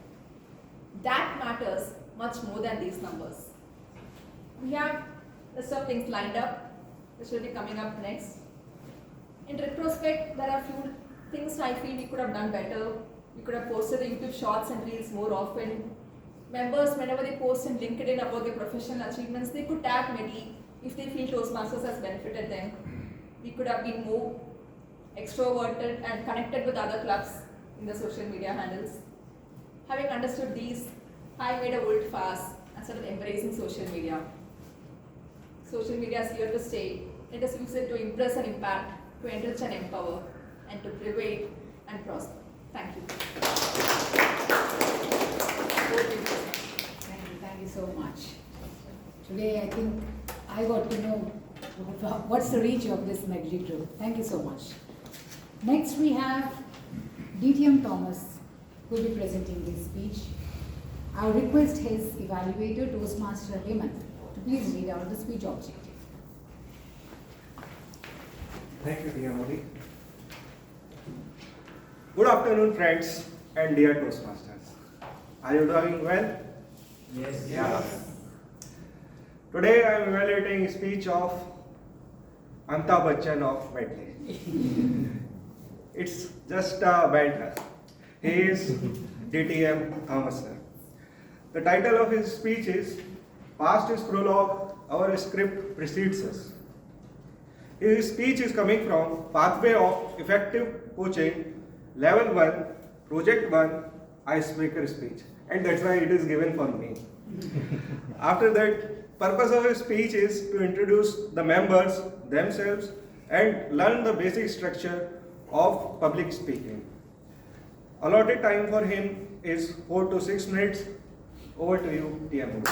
That matters much more than these numbers. We have a list of things lined up, which will be coming up next. In retrospect, there are a few things I feel we could have done better. We could have posted the YouTube shorts and reels more often. Members, whenever they post in LinkedIn about their professional achievements, they could tag Medley if they feel Toastmasters has benefited them. We could have been more extroverted and connected with other clubs in the social media handles. Having understood these, I made a volte-face and started embracing social media. Social media is here to stay. Let us use it to impress and impact, to enrich and empower, and to prevail and prosper. Thank you. Thank you so much. Today I think I got to know what's the reach of this Medley group. Thank you so much. Next we have TM Thomas, who will be presenting his speech. I will request his evaluator, Toastmaster Hemant, to please read out the speech objective. Thank you, TMoD. Good afternoon, friends and dear Toastmasters. Are you doing well? Yes. Yeah. Today I am evaluating speech of Amitabh Bachchan of Medley. It's just a banter. He is TM Thomas. The title of his speech is Past is Prologue, Our Script Precedes Us. His speech is coming from Pathway of Effective Coaching, Level 1, Project 1, Icebreaker Speech. And that's why it is given for me. After that, purpose of his speech is to introduce the members themselves and learn the basic structure of public speaking. Allotted time for him is 4 to 6 minutes. Over to you, TM.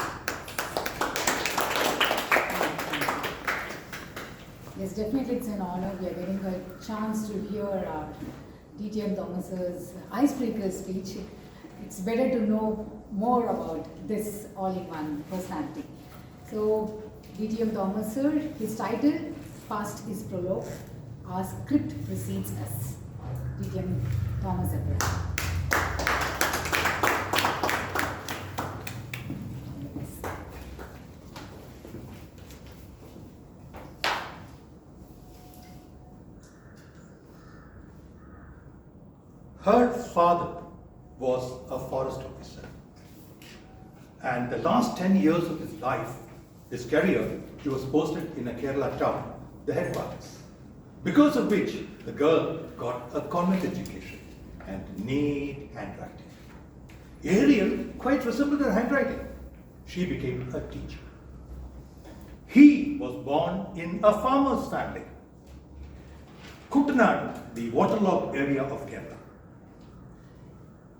Yes, definitely it's an honor. We are getting a chance to hear TM Thomas's icebreaker speech. It's better to know more about this all-in-one personality. So, TM Thomas, sir, his title, Past is Prologue, Our Script Precedes Us. TM Thomas Abraham. Her father was a forest officer, and the last 10 years of his life, his career, he was posted in a Kerala town, the headquarters, because of which the girl got a convent education and neat handwriting. Ariel quite resembled her handwriting. She became a teacher. He was born in a farmer's family, Kuttanad, the waterlogged area of Kerala.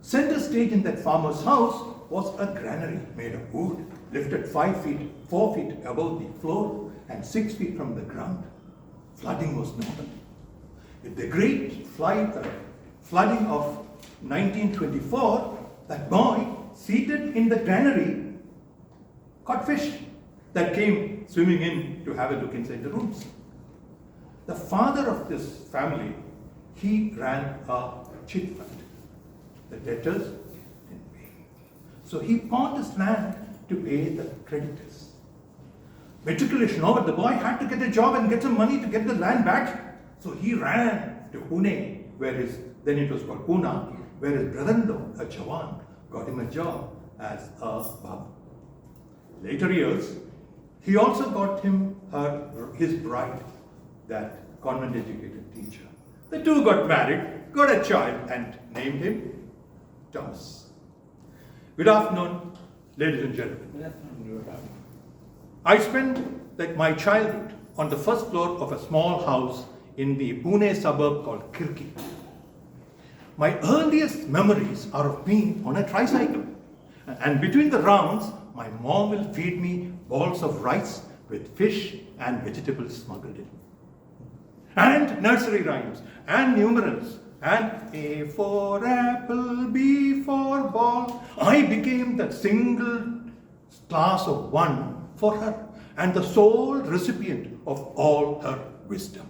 Center stage in that farmer's house was a granary made of wood, lifted 4 feet above the floor and 6 feet from the ground. Flooding was normal. With the great flooding of 1924, that boy, seated in the granary, caught fish that came swimming in to have a look inside the rooms. The father of this family, he ran a chit fund. The debtors didn't pay. So he pawned his land to pay the creditors. Matriculation over, the boy had to get a job and get some money to get the land back. So he ran to Pune, then it was called Pune, where his brother-in-law, a Jawan, got him a job as a barber. Later years, he also got him his bride, that convent-educated teacher. The two got married, got a child, and named him Thomas. Good afternoon, ladies and gentlemen. Good afternoon. I spent my childhood on the first floor of a small house in the Pune suburb called Kirki. My earliest memories are of being on a tricycle. And between the rounds, my mom will feed me balls of rice with fish and vegetables smuggled in. And nursery rhymes and numerals and A for apple, B for ball. I became that single class of one for her and the sole recipient of all her wisdom.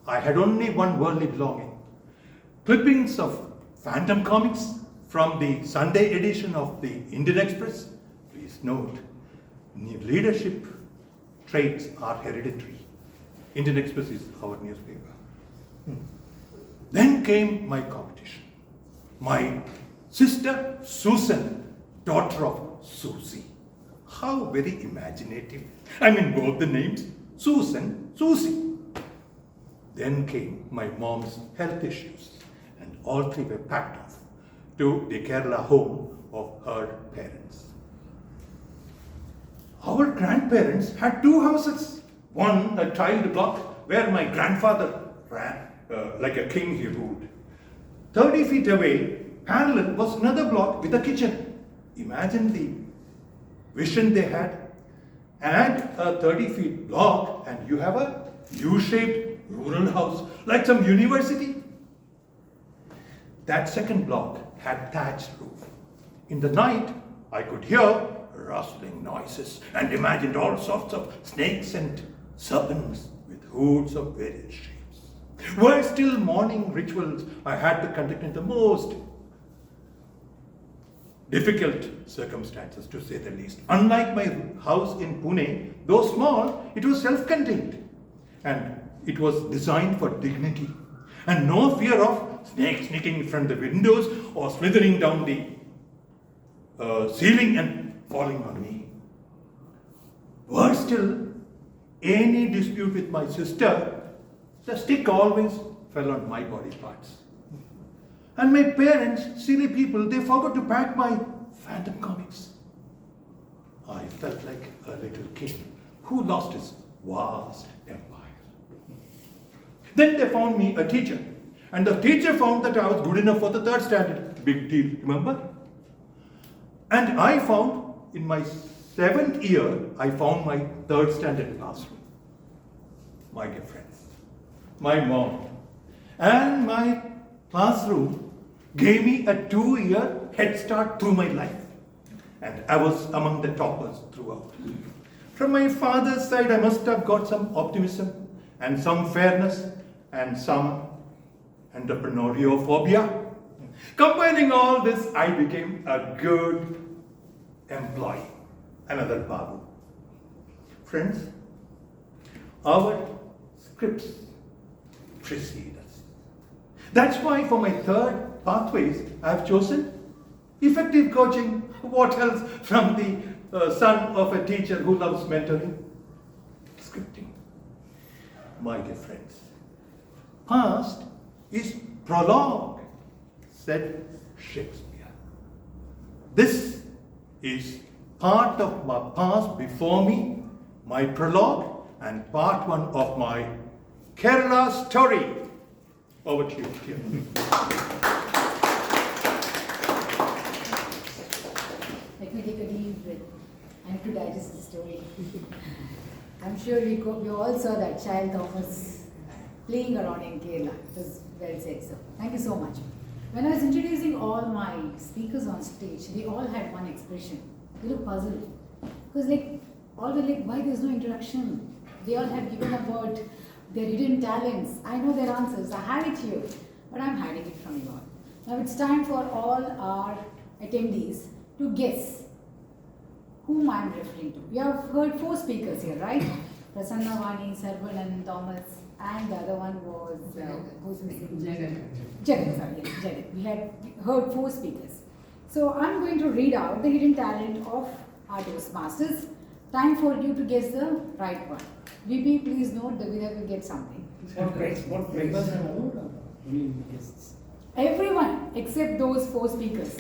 I had only one worldly belonging. Clippings of Phantom comics from the Sunday edition of the Indian Express. Please note, leadership traits are hereditary. Indian Express is our newspaper. Then came my competition. My sister Susan, daughter of Susie. How very imaginative. I mean, both the names, Susan, Susie. Then came my mom's health issues, and all three were packed off to the Kerala home of her parents. Our grandparents had two houses. One, a tiled block where my grandfather ran like a king he ruled. 30 feet away, parallel, was another block with a kitchen. Imagine the vision they had. Add a 30 feet block and you have a U-shaped rural house like some university. That second block had thatched roof. In the night, I could hear rustling noises and imagined all sorts of snakes and serpents with hoods of various shapes. Were still morning rituals I had to conduct in the most difficult circumstances, to say the least. Unlike my house in Pune, though small, it was self-contained and it was designed for dignity and no fear of snakes sneaking from the windows or slithering down the ceiling and falling on me. Worse still, any dispute with my sister, the stick always fell on my body parts. And my parents, silly people, they forgot to pack my Phantom comics. I felt like a little king who lost his vast empire. Then they found me a teacher. And the teacher found that I was good enough for the third standard. Big deal, remember? And I found, in my 7th year, I found my third standard classroom. My dear friends, my mom and my classroom gave me a 2-year head start through my life. And I was among the toppers throughout. From my father's side, I must have got some optimism and some fairness and some entrepreneurial phobia. Combining all this, I became a good employee. Another Babu. Friends, our scripts precede us. That's why for my third pathways, I have chosen effective coaching. What else from the son of a teacher who loves mentoring? Scripting. My dear friends, past is prologue, said Shakespeare. This is part of my past before me, my prologue, and part 1 of my Kerala story. Over to you, TM. Let me take a deep breath. I have to digest the story. I'm sure we all saw that child Thomas playing around in Kerala. It was well said, sir. Thank you so much. When I was introducing all my speakers on stage, they all had one expression. They look puzzled. Because all were like, why there's no introduction? They all have given about their hidden talents. I know their answers. I have it here. But I'm hiding it from you all. Now it's time for all our attendees to guess whom I'm referring to. You have heard 4 speakers here, right? Prasanna, Vani, Saravanan, Thomas, and the other one was, who's missing? Jagat, sorry, yes, Jagat. We had heard 4 speakers. So I'm going to read out the hidden talent of our Toastmasters. Time for you to guess the right one. VP, please note the winner will get something. What price? What price? Only guests. Everyone except those 4 speakers.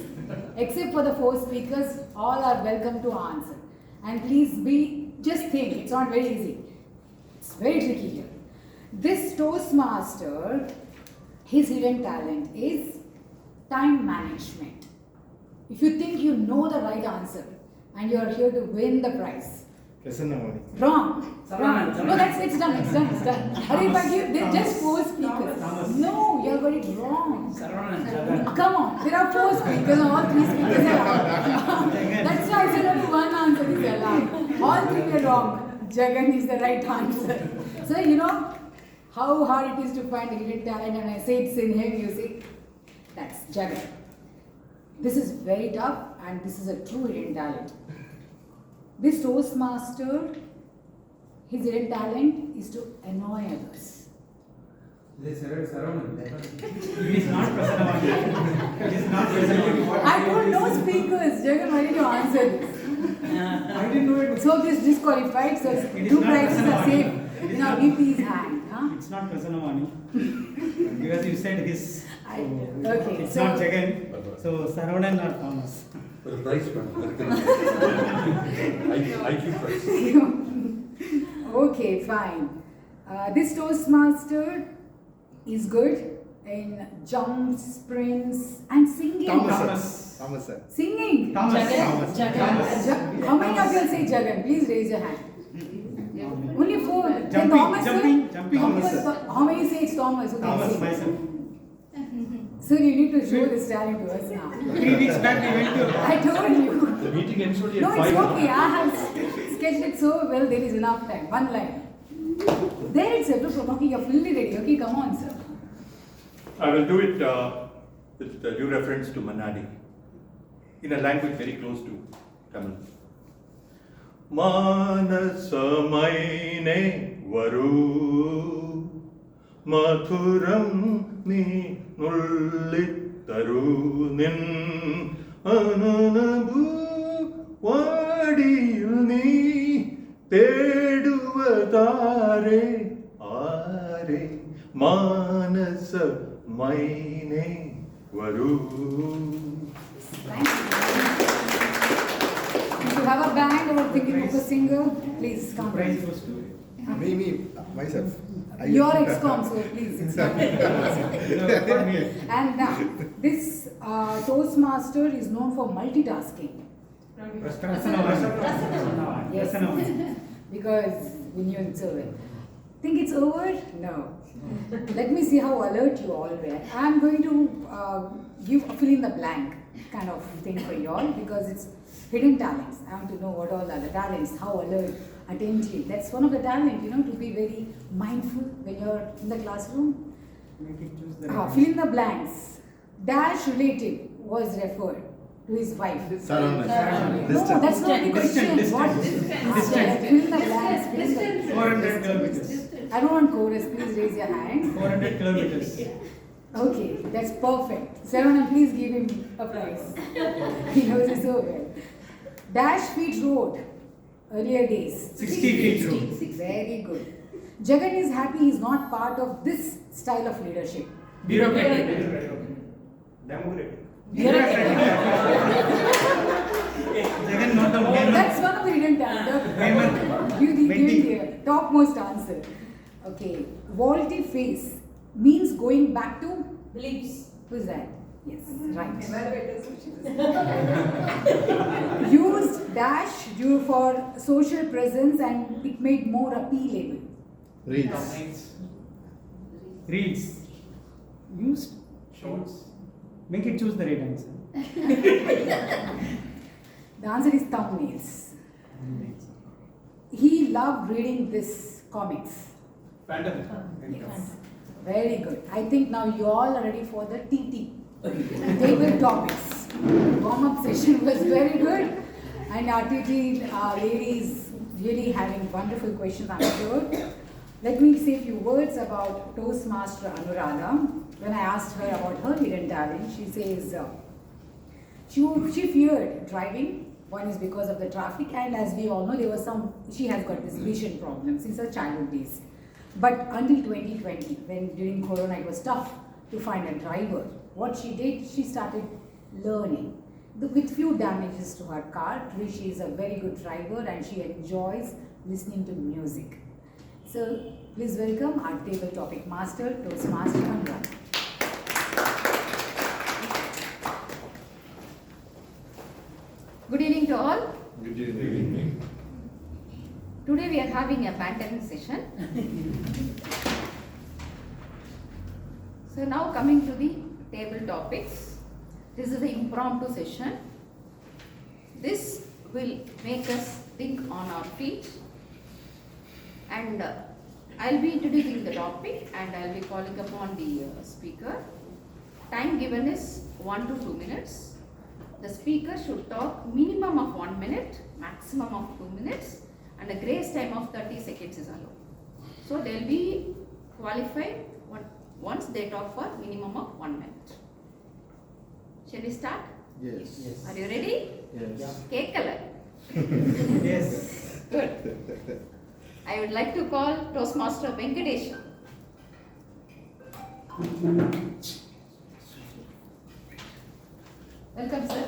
Except for the 4 speakers, all are welcome to answer. And please just think, it's not very easy. It's very tricky here. This Toastmaster, his hidden talent is time management. If you think you know the right answer and you are here to win the prize. Wrong. Wrong. No, it's done. Hurry back, they're just 4 speakers. No, you got it wrong. Come on, there are 4 speakers, all 3 speakers are wrong. That's why I said only one answer is allowed. All 3 were wrong. Jagan is the right answer. So you know how hard it is to find a hidden talent, and I say it's in him, you see, that's Jagan. This is very tough, and this is a true hidden talent. This Toastmaster, his hidden talent is to annoy others. It is not Prasanna. It is not Prasanna. I don't know speakers. Jagan, why did you answer this? I didn't know it. So this disqualified. So two prizes are safe in our VP's hand. Huh? It's not Prasanna Vani. Because you said his. Okay. It's not Jagan. So Saravanan or Thomas. For the prize, IQ prize. Okay, fine. This Toastmaster is good in jumps, sprints, and singing. Thomas. Singing. Thomas. Jagan. How many of you will say Jagan? Please raise your hand. Only 4. Then Thomas. Jumping. Thomas. How many say it's Thomas? Thomas, myself. So you need to show this talent to us now. 3 weeks back we went to. I told you. The meeting ends only at No, 5. it's okay. I have sketched it so well. There is enough time. One line. There itself, Prabhaki, you're fully ready. Okay, come on, sir. I will do it with due reference to Manadi, in a language very close to Tamil. Manasamaine varu mathuram ni nullitaru nin ananabu vadiyil ni teduvadare are manasa maine varu. Thank you. If you have a band or thinking of a singer, please come. Prize goes to. Me, myself. You're ex-com, so please. It's not And now, this Toastmaster is known for multitasking. Yes, because we knew it so well. Think it's over? No. Let me see how alert you all were. I'm going to give a fill in the blank kind of thing for you all because it's hidden talents. I want to know what all are the talents, how alert, attentive. That's one of the talent, to be very mindful when you're in the classroom. Fill in the blanks. Dash relative was referred to his wife. Saravanan. No, that's not the question. What? Distance. Fill in the blanks. 400 kilometers. I don't want chorus. Please raise your hand. 400 kilometers. Okay, that's perfect. Saravanan, please give him a prize. He knows it so well. Dash feet road. Earlier days. 60 feet road. Very good. Jagan is happy he's not part of this style of leadership. Bureaucratic. Democratic. Jagan not the man. That's one of the hidden talent. Give the topmost answer. Okay. Volte-face means going back to Beliefs. Who's that? Yes, right. Evaluators. Used dash due for social presence and it made more appealable. Reads. Reads. Used. Shorts. Make it choose the right answer. The answer is thumbnails. He loved reading this comics. Yes. Very good. I think now you all are ready for the TT. Table topics. Warm-up session was very good. And our TT ladies really having wonderful questions, I'm sure. Let me say a few words about Toastmaster Anuradha. When I asked her about her hidden talent, she says she feared driving. One is because of the traffic, and as we all know, she has got this vision problem since her childhood days. But until 2020, when during Corona it was tough to find a driver, what she did, she started learning. With few damages to her car, she is a very good driver and she enjoys listening to music. So please welcome our table topic master, Toastmaster Anuradha. Good evening to all. Good evening. Today we are having a bantering session. So now coming to the table topics. This is the impromptu session. This will make us think on our feet And I'll be introducing the topic and I'll be calling upon the speaker. Time given is 1 to 2 minutes. The speaker should talk minimum of 1 minute, maximum of 2 minutes, and a grace time of 30 seconds is allowed. So they'll be qualified once they talk for minimum of 1 minute. Shall we start? Yes. Are you ready? Yes. Cake color. Yes. Good. I would like to call Toastmaster Venkataseshan. Welcome, sir.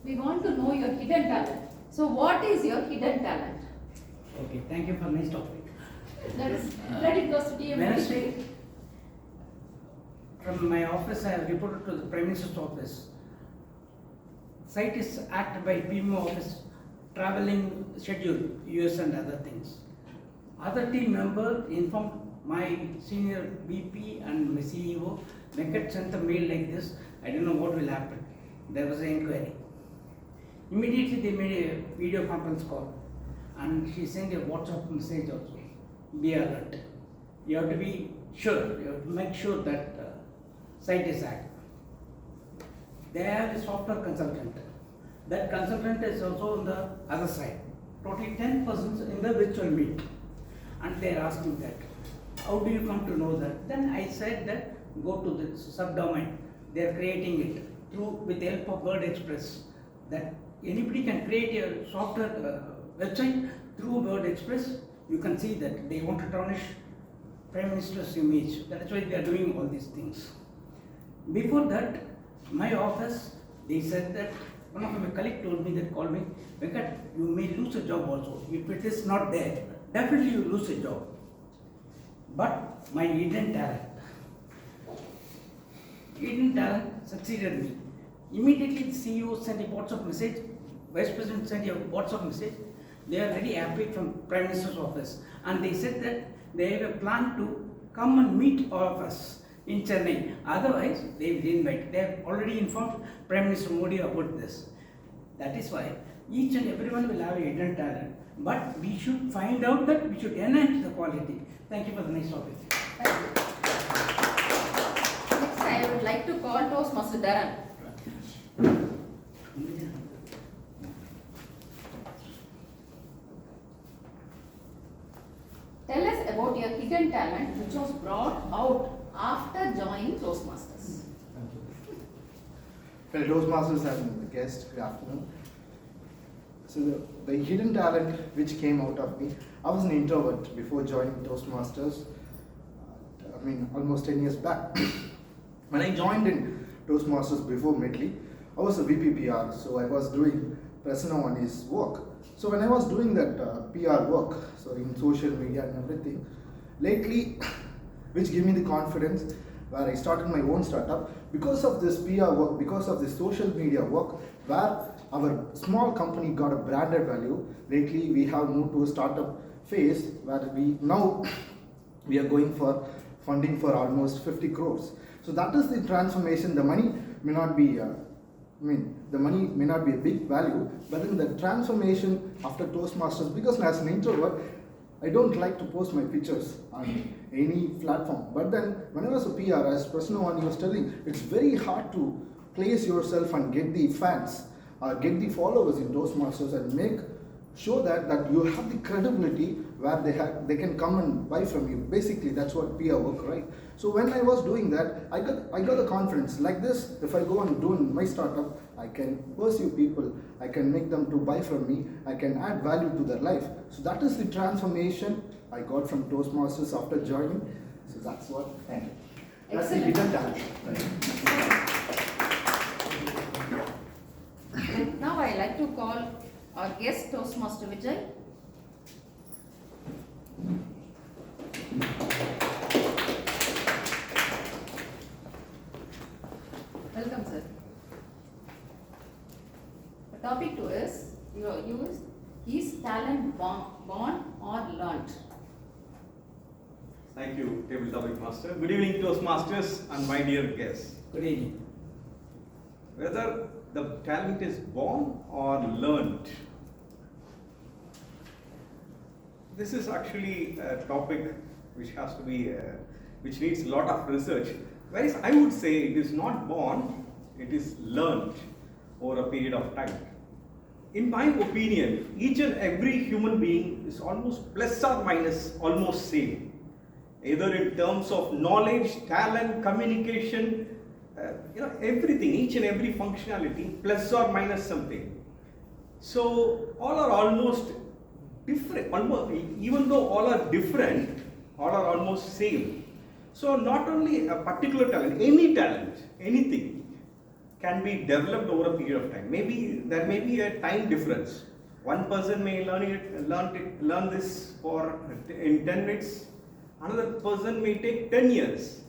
We want to know your hidden talent. So, what is your hidden talent? Okay, thank you for nice topic. That is, credit goes to TM. Wednesday, from my office, I have reported to the Prime Minister's office. Site is act by PM office, traveling schedule, US and other things. Other team member informed my senior VP and my CEO. Venkat sent a mail like this. I don't know what will happen. There was an inquiry. Immediately they made a video conference call and she sent a WhatsApp message also. Be alert. You have to be sure, you have to make sure that site is active. They have a software consultant. That consultant is also on the other side. Totally 10 persons in the virtual meet. And they are asking that, how do you come to know that? Then I said that go to the subdomain. They are creating it with the help of Word Express. That anybody can create a software website through Word Express. You can see that they want to tarnish Prime Minister's image. That is why they are doing all these things. Before that, my office, they said that one of my colleagues told me that, called me, Venkat, you may lose a job also. If it is not there, definitely you lose a job. But my hidden talent succeeded me. Immediately the CEO sent a WhatsApp message, Vice President sent a WhatsApp message. They are very happy from Prime Minister's office. And they said that they have a plan to come and meet all of us in Chennai. Otherwise, they will invite. They have already informed Prime Minister Modi about this. That is why each and everyone will have a hidden talent. But we should find out that we should enhance the quality. Thank you for the nice topic. Next, I would like to call Toastmaster Dharan. Tell us about your hidden talent which was brought out after joining Toastmasters. Thank you. Fellow Toastmasters and guests, good afternoon. So the hidden talent which came out of me, I was an introvert before joining Toastmasters, almost 10 years back. When I joined in Toastmasters before Medley, I was a VPPR, so I was doing Prasanna on his work. So when I was doing that PR work, so in social media and everything, lately, which gave me the confidence, where I started my own startup, because of this PR work, because of this social media work, where our small company got a branded value. Lately, we have moved to a startup phase, where we are going for funding for almost 50 crores. So that is the transformation. The money may not be the money may not be a big value, but in the transformation after Toastmasters, because as an introvert, I don't like to post my pictures on any platform. But then when I was a PR, as Prasanna was telling, it's very hard to place yourself and get the fans, get the followers in Toastmasters and make sure that you have the credibility where they can come and buy from you. Basically, that's what PR work, right? So when I was doing that, I got the confidence. Like this, if I go and do my startup, I can pursue people, I can make them to buy from me, I can add value to their life. So that is the transformation I got from Toastmasters after joining. So that's what, thank you. That's the hidden talent. And now I like to call our guest Toastmaster Vijay. Welcome, sir. The topic 2 is is talent born or learned? Thank you, Table Topic Master. Good evening, Toastmasters and my dear guests. Good evening. Whether the talent is born or learned? This is actually a topic which has to be, which needs a lot of research. Whereas I would say it is not born, it is learned over a period of time. In my opinion, each and every human being is almost plus or minus almost same. Either in terms of knowledge, talent, communication, everything, each and every functionality, plus or minus something. So all are almost different, even though all are different, all are almost same. So not only a particular talent, any talent, anything can be developed over a period of time. Maybe there may be a time difference. One person may learn this in 10 minutes. Another person may take 10 years.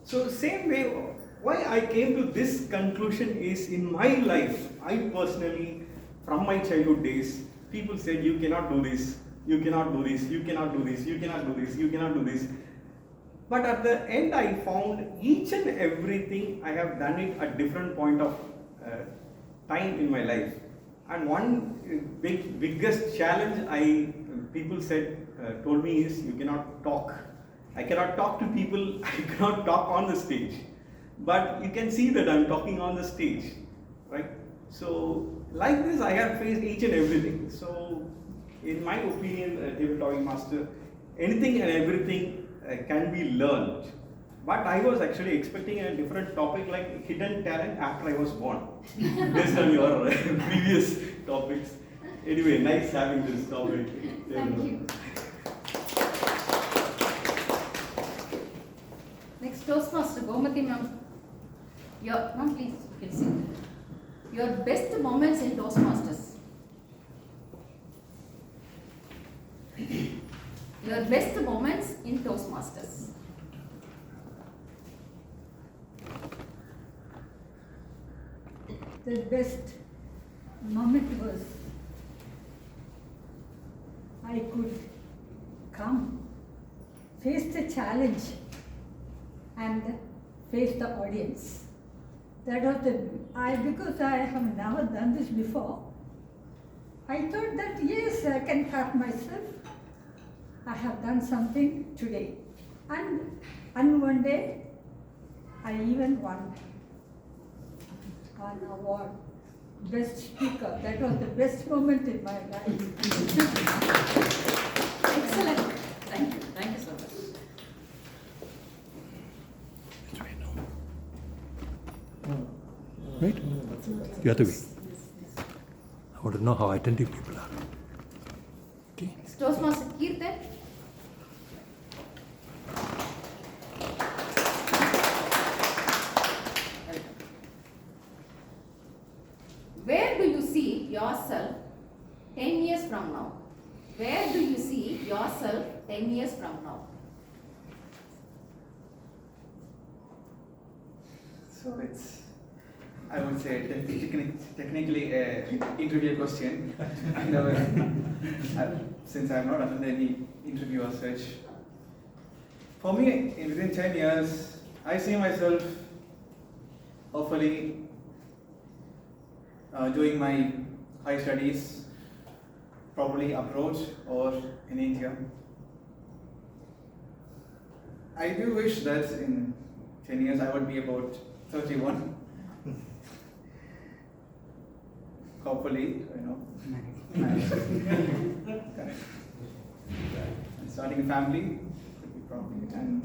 So same way, why I came to this conclusion is in my life, I personally, from my childhood days, people said you cannot do this, you cannot do this, you cannot do this, you cannot do this, you cannot do this. But at the end I found each and everything I have done it at different point of time in my life. And one biggest challenge people said, told me is you cannot talk. I cannot talk to people, I cannot talk on the stage. But you can see that I'm talking on the stage, right? So like this I have faced each and everything. So in my opinion, table talking master, anything and everything can be learned. But I was actually expecting a different topic like hidden talent after I was born, based on your previous topics. Anyway, nice having this topic. Thank you. Next, Toastmaster Gomati ma'am. Ma'am, please, you can see. Your best moments in Toastmasters. Your best moments in Toastmasters. The best moment was I could come, face the challenge and face the audience. That was because I have never done this before. I thought that yes, I can pat myself. I have done something today. And one day, I even won an award, Best Speaker. That was the best moment in my life. Excellent. Thank you. Thank you so much. Right? You have to be. I want to know how attentive people are. Okay. Toastmaster Kirtan. Where do you see yourself 10 years from now? Where do you see yourself 10 years from now? So it's, I would say, technically an interview question. Since I have not done any interview as such. For me, within 10 years, I see myself hopefully doing my high studies, probably abroad or in India. I do wish that in 10 years I would be about 31. Hopefully, starting a family, probably, and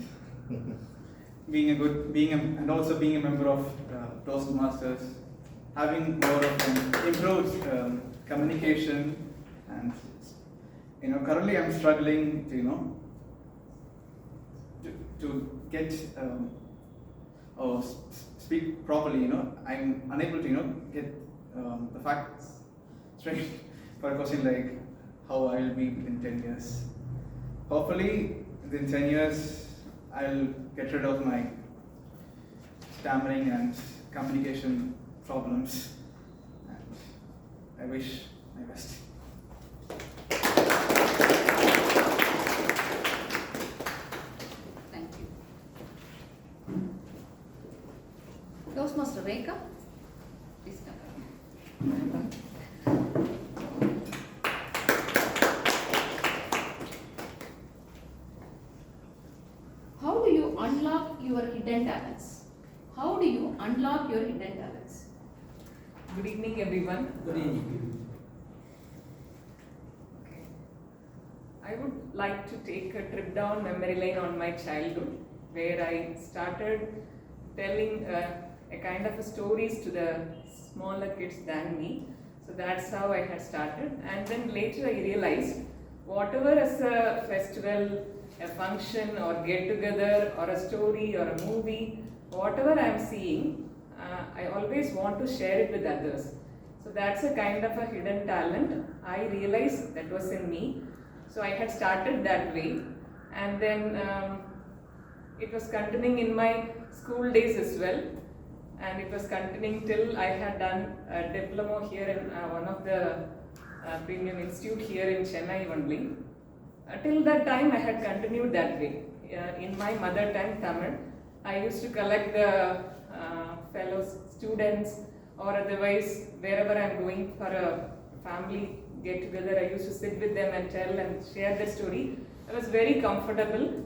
and also being a member of Toastmasters, having more of improved communication, and currently I'm struggling to get or speak properly. I'm unable to get the facts straight for a question like how I will be in 10 years. Hopefully, within 10 years, I'll get rid of my stammering and communication problems. And I wish my best. Thank you. Toastmaster Rekha, please your hidden talents? How do you unlock your hidden talents? Good evening, everyone. Good evening. I would like to take a trip down memory lane on my childhood, where I started telling a kind of stories to the smaller kids than me. So that's how I had started. And then later I realized, whatever is a festival, a function or get together or a story or a movie, whatever I am seeing, I always want to share it with others. So that's a kind of a hidden talent. I realized that was in me. So I had started that way, and then it was continuing in my school days as well, and it was continuing till I had done a diploma here in one of the premium institute here in Chennai only. Till that time I had continued that way. In my mother tongue Tamil, I used to collect the fellow students, or otherwise wherever I am going for a family get together, I used to sit with them and tell and share the story. I was very comfortable.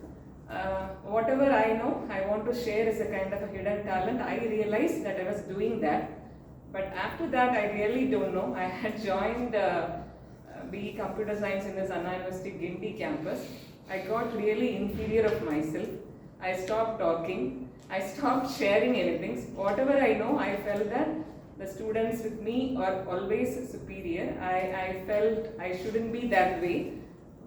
Whatever I know, I want to share as a kind of a hidden talent. I realized that I was doing that. But after that, I really don't know. I had joined BE Computer Science in this Anna University Ginty campus. I got really inferior of myself. I stopped talking. I stopped sharing anything. Whatever I know, I felt that the students with me are always superior. I felt I shouldn't be that way.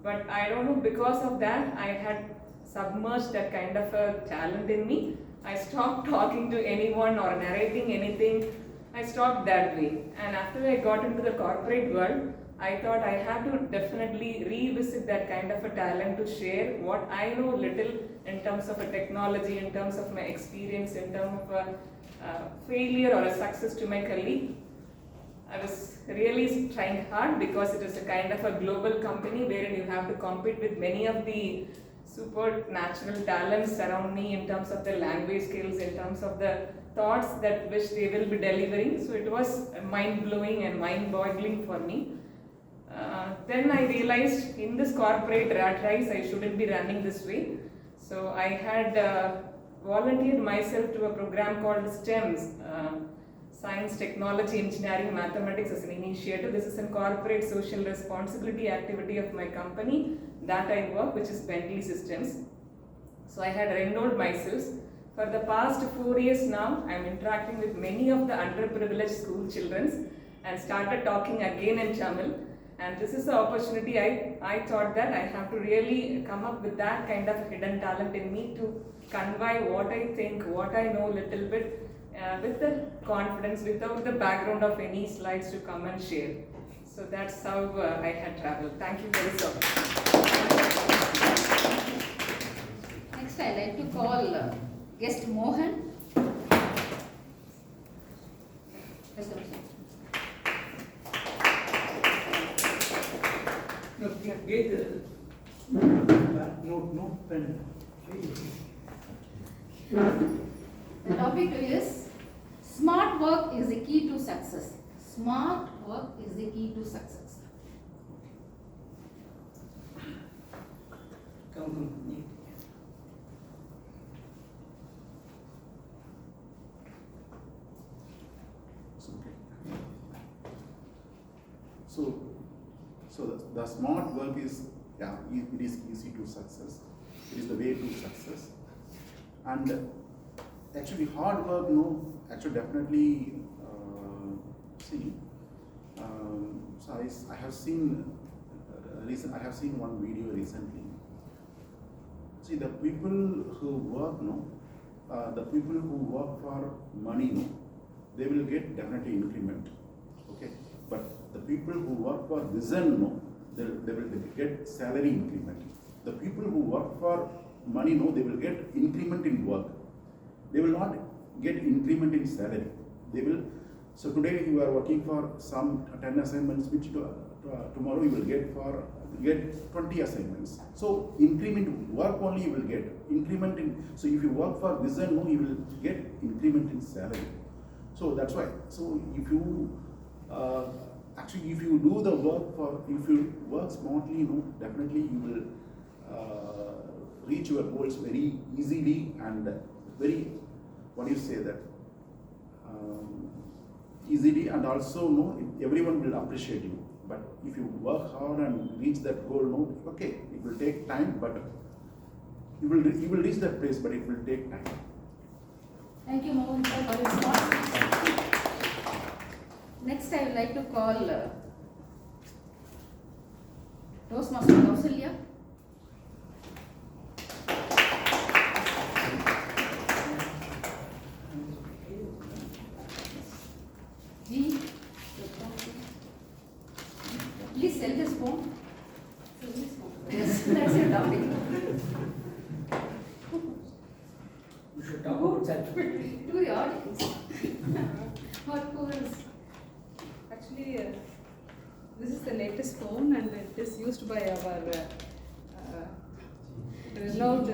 But I don't know, because of that, I had submerged that kind of a talent in me. I stopped talking to anyone or narrating anything. I stopped that way. And after I got into the corporate world, I thought I have to definitely revisit that kind of a talent to share what I know little in terms of a technology, in terms of my experience, in terms of a failure or a success to my colleague. I was really trying hard because it is a kind of a global company wherein you have to compete with many of the supernatural talents around me in terms of the language skills, in terms of the thoughts that which they will be delivering. So it was mind-blowing and mind-boggling for me. Then I realized in this corporate rat race, I shouldn't be running this way. So I had volunteered myself to a program called STEMS, Science, Technology, Engineering, Mathematics as an initiative. This is a corporate social responsibility activity of my company that I work, which is Bentley Systems. So I had enrolled myself. For the past 4 years now, I am interacting with many of the underprivileged school children and started talking again in Tamil. And this is the opportunity I thought that I have to really come up with that kind of hidden talent in me to convey what I think, what I know little bit with the confidence, without the background of any slides to come and share. So that's how I had traveled. Thank you very much. Next, I'd like to call guest Mohan. No pen. The topic is smart work is the key to success. Smart work is the key to success. Come. So the smart work is, it is easy to success. It is the way to success. And actually hard work, actually definitely, so I have seen, I have seen one video recently. See, the people who work, the people who work for money, they will get definitely increment, okay? But the people who work for vision, they will get salary increment. The people who work for money, they will get increment in work. They will not get increment in salary. They will. So today you are working for some 10 assignments, which tomorrow you will get 20 assignments. So increment work only you will get increment in. So if you work for vision, you will get increment in salary. So that's why. So if you actually if you do the work if you work smartly, definitely you will reach your goals very easily and very, what do you say that, easily, and also everyone will appreciate you. But if you work hard and reach that goal, okay, it will take time, but you will reach that place, but it will take time. Thank you, Mohan, for your response. Next, I would like to call Toastmaster Kausalya. G. Please sell this phone. Sell this phone. Yes, that's your topic. You should talk about that. To the audience. Who is? Actually, this is the latest phone and it is used by our renowned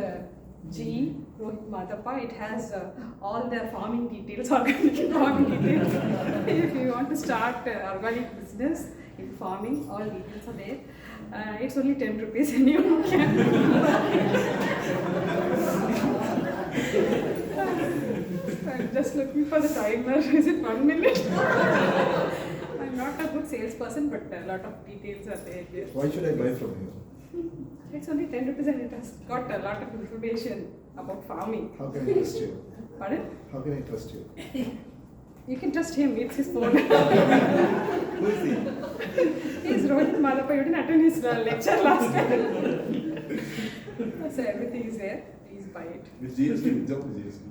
G. Rohith M. It has all the farming details, organic farming details. If you want to start organic business in farming, all details are there. It's only 10 rupees, anyone can. I'm just looking for the timer. Is it 1 minute? I'm not a good salesperson, but a lot of details are there. Why should I buy from you? It's only 10 rupees and it has got a lot of information about farming. How can I trust you? Pardon? How can I trust you? You can trust him, it's his phone. Who is he? He's Rohith M. You didn't attend his lecture last time. So everything is there. Please buy it. With GST, without GST.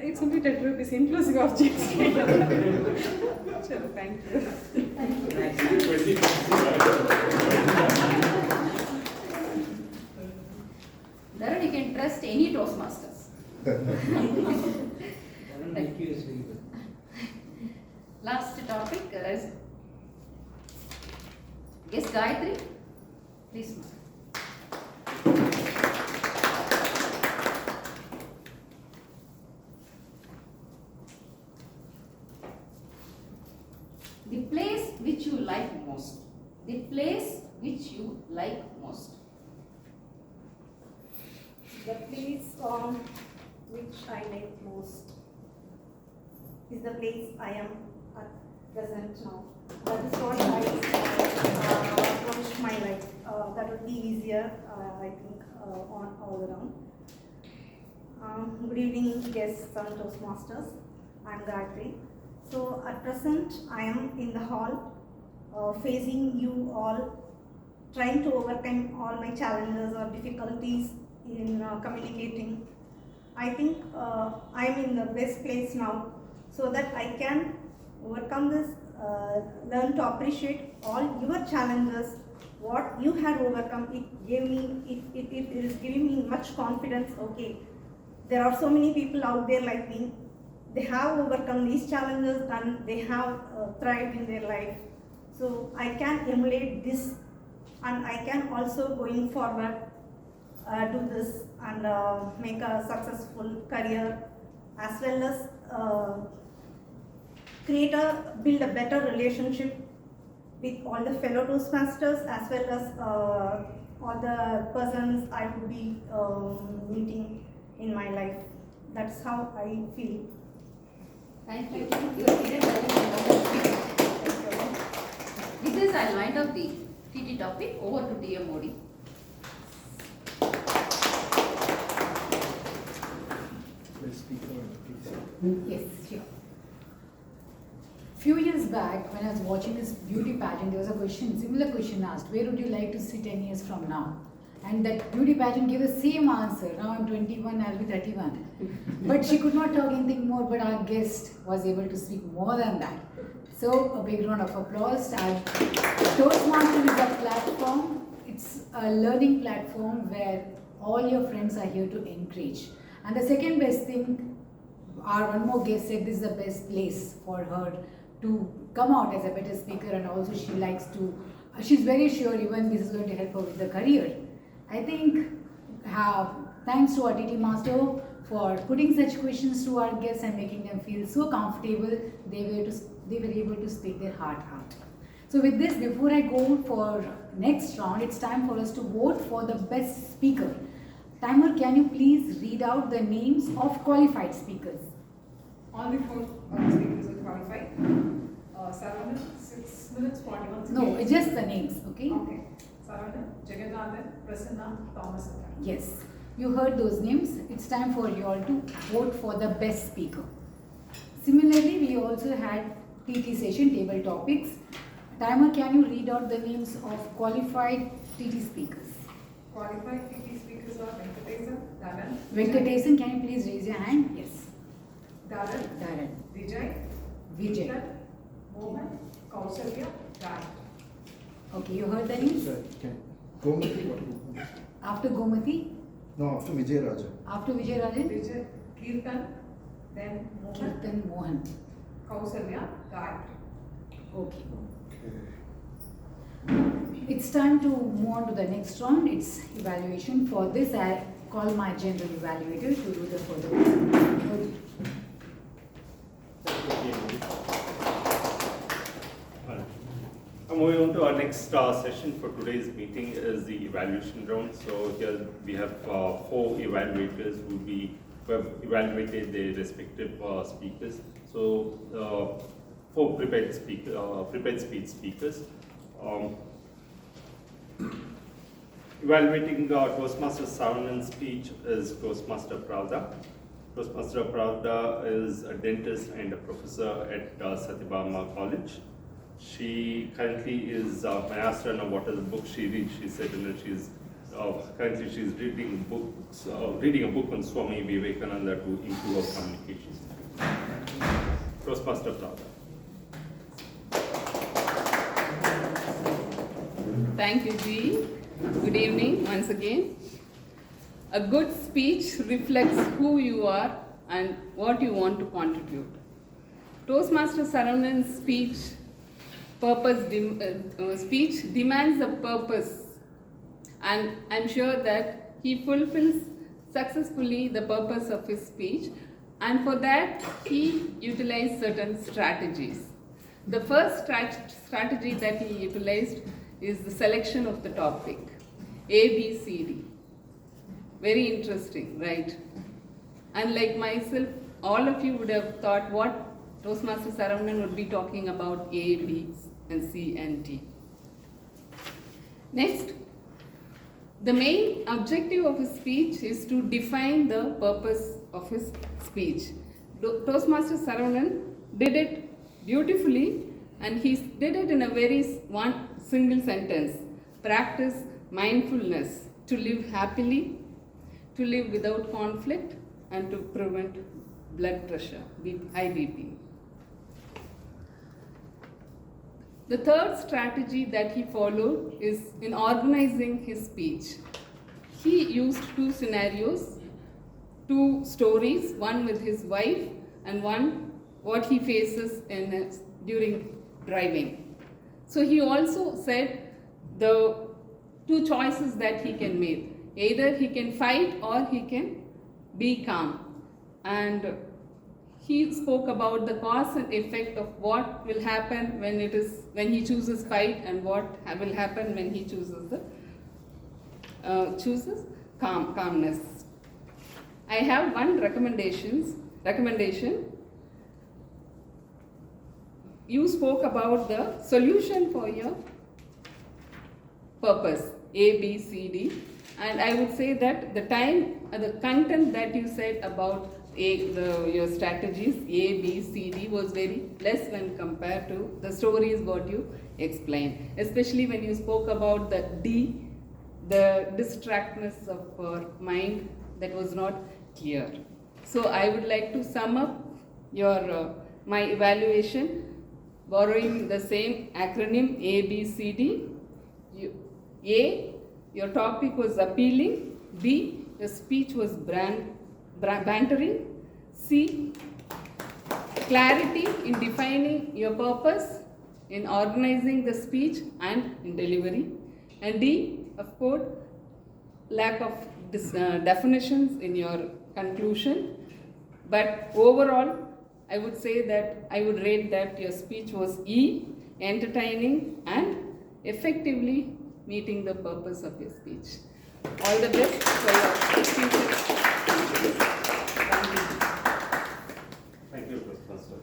It's only 10 rupees inclusive of GST. Chalo, thank you. Dharan, you can trust any Toastmasters. Last topic is guest Gayatri. Please, ma'am. The place which you like most. The place which you like most. The place which I like most is the place I am at present now. That is what I approach my life. That would be easier, I think, on all around. Good evening, guests and Toastmasters. I am Gayatri. So at present, I am in the hall, facing you all, trying to overcome all my challenges or difficulties in communicating. I think I am in the best place now, so that I can overcome this, learn to appreciate all your challenges, what you had overcome. It gave me, it is giving me much confidence. Okay, there are so many people out there like me. They have overcome these challenges and they have thrived in their life. So I can emulate this, and I can also going forward do this and make a successful career, as well as build a better relationship with all the fellow Toastmasters, as well as all the persons I would be meeting in my life. That's how I feel. Thank you. With this, I'll wind up the TT topic. Over to TMoD. Yes, sure. Few years back, when I was watching this beauty pageant, there was a question, similar question asked, where would you like to see 10 years from now? And that beauty pageant gave the same answer. Now I'm 21, I'll be 31. But she could not talk anything more, but our guest was able to speak more than that. So a big round of applause. Toastmaster is a platform. It's a learning platform where all your friends are here to encourage. And the second best thing, our one more guest said this is the best place for her to come out as a better speaker, and also she likes to, she's very sure even this is going to help her with the career. I think thanks to our TT Master for putting such questions to our guests and making them feel so comfortable, they were able to speak their heart out. So with this, before I go for next round, it's time for us to vote for the best speaker. Timer, can you please read out the names of qualified speakers? All the four speakers are qualified. Saravanan, 6 minutes, 41 seconds. No, just the names, okay? Okay. Saravanan, Jagannathan, Prasanna, Thomas. Yes, you heard those names. It's time for you all to vote for the best speaker. Similarly, we also had TT session, table topics. Timer, can you read out the names of qualified TT speakers? Qualified TT speakers are Venkataseshan, Dharan. Venkataseshan, can you please raise your hand? Yes. Dharan. Vijay. Vijay. Mohan, Kausalya, Rai. Okay, you heard the names? Gomati, what? After Gomati? No, after Vijay Raja. After Vijay Rajan? Vijay, Kirtan, then Mohan. Kirtan Mohan. Kausalya, Rai. Okay. It's time to move on to the next round. It's evaluation. For this, I call my general evaluator to do the further. Moving on to our next session for today's meeting is the evaluation round. So here we have 4 evaluators who have evaluated their respective speakers. So 4 prepared speech speakers. Evaluating Toastmaster Saravanan's speech is Toastmaster Pravda. Toastmaster Pravda is a dentist and a professor at Satyabama College. She currently is, when I asked her what are the books she reads, she said currently she's reading a book on Swami Vivekananda to improve our communication. Toastmaster Pravda. Thank you, G. Good evening once again. A good speech reflects who you are and what you want to contribute. Toastmaster Saravanan's speech demands a purpose, and I'm sure that he fulfills successfully the purpose of his speech, and for that he utilized certain strategies. The first strategy that he utilized is the selection of the topic, A, B, C, D. Very interesting, right? Unlike myself, all of you would have thought what Toastmaster Saravanan would be talking about A, B, and C, and D. Next, the main objective of his speech is to define the purpose of his speech. Toastmaster Saravanan did it beautifully, and he did it in a one single sentence. Practice mindfulness to live happily, to live without conflict, and to prevent blood pressure, high BP. The third strategy that he followed is in organizing his speech. He used 2 scenarios, 2 stories, one with his wife and one what he faces during driving. So he also said the 2 choices that he can make. Either he can fight or he can be calm. And he spoke about the cause and effect of what will happen when he chooses fight and what will happen when he chooses calmness. I have one recommendation. You spoke about the solution for your purpose, A, B, C, D. And I would say that the content that you said about your strategies, A, B, C, D, was very less when compared to the stories what you explained. Especially when you spoke about the D, the distractness of our mind that was not clear. So I would like to sum up my evaluation borrowing the same acronym A, B, C, D. A, your topic was appealing. B, your speech was bantering. C, clarity in defining your purpose, in organizing the speech and in delivery. And D, of course, lack of definitions in your conclusion. But overall, I would say that I would rate that your speech was E, entertaining and effectively meeting the purpose of your speech. All the best for your future. Thank you, Toastmaster.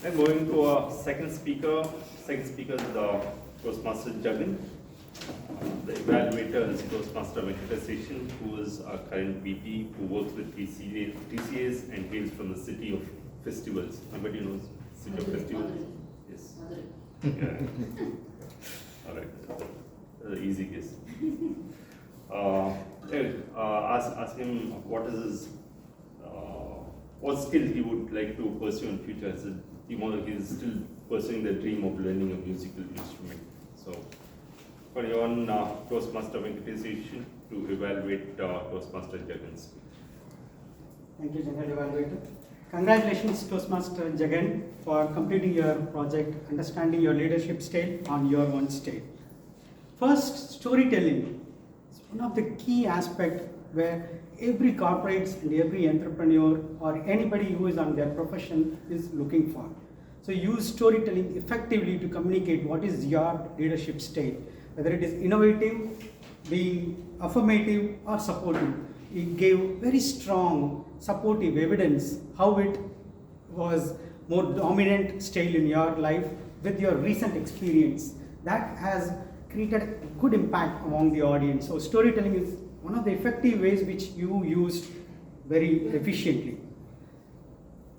And moving to our second speaker. Second speaker is the Toastmaster Jagan. The evaluator is Toastmaster Venkataseshan, who is our current VP, who works with TCAs and hails from the city of festivals. Nobody knows city of festivals? Yes. Yeah. All right. Easy guess. Ask him what is his, what skill he would like to pursue in future. He is still pursuing the dream of learning a musical instrument. So, for your own Toastmaster Venkataseshan to evaluate Toastmaster Jagan's speech. Thank you, General Evaluator. Congratulations, Toastmaster Jagan, for completing your project, understanding your leadership style on your own style. First, storytelling is one of the key aspects where every corporate and every entrepreneur or anybody who is on their profession is looking for. So use storytelling effectively to communicate what is your leadership style, whether it is innovative, being affirmative or supportive. It gave very strong supportive evidence how it was more dominant style in your life with your recent experience. That has created a good impact among the audience. So storytelling is one of the effective ways which you used very efficiently.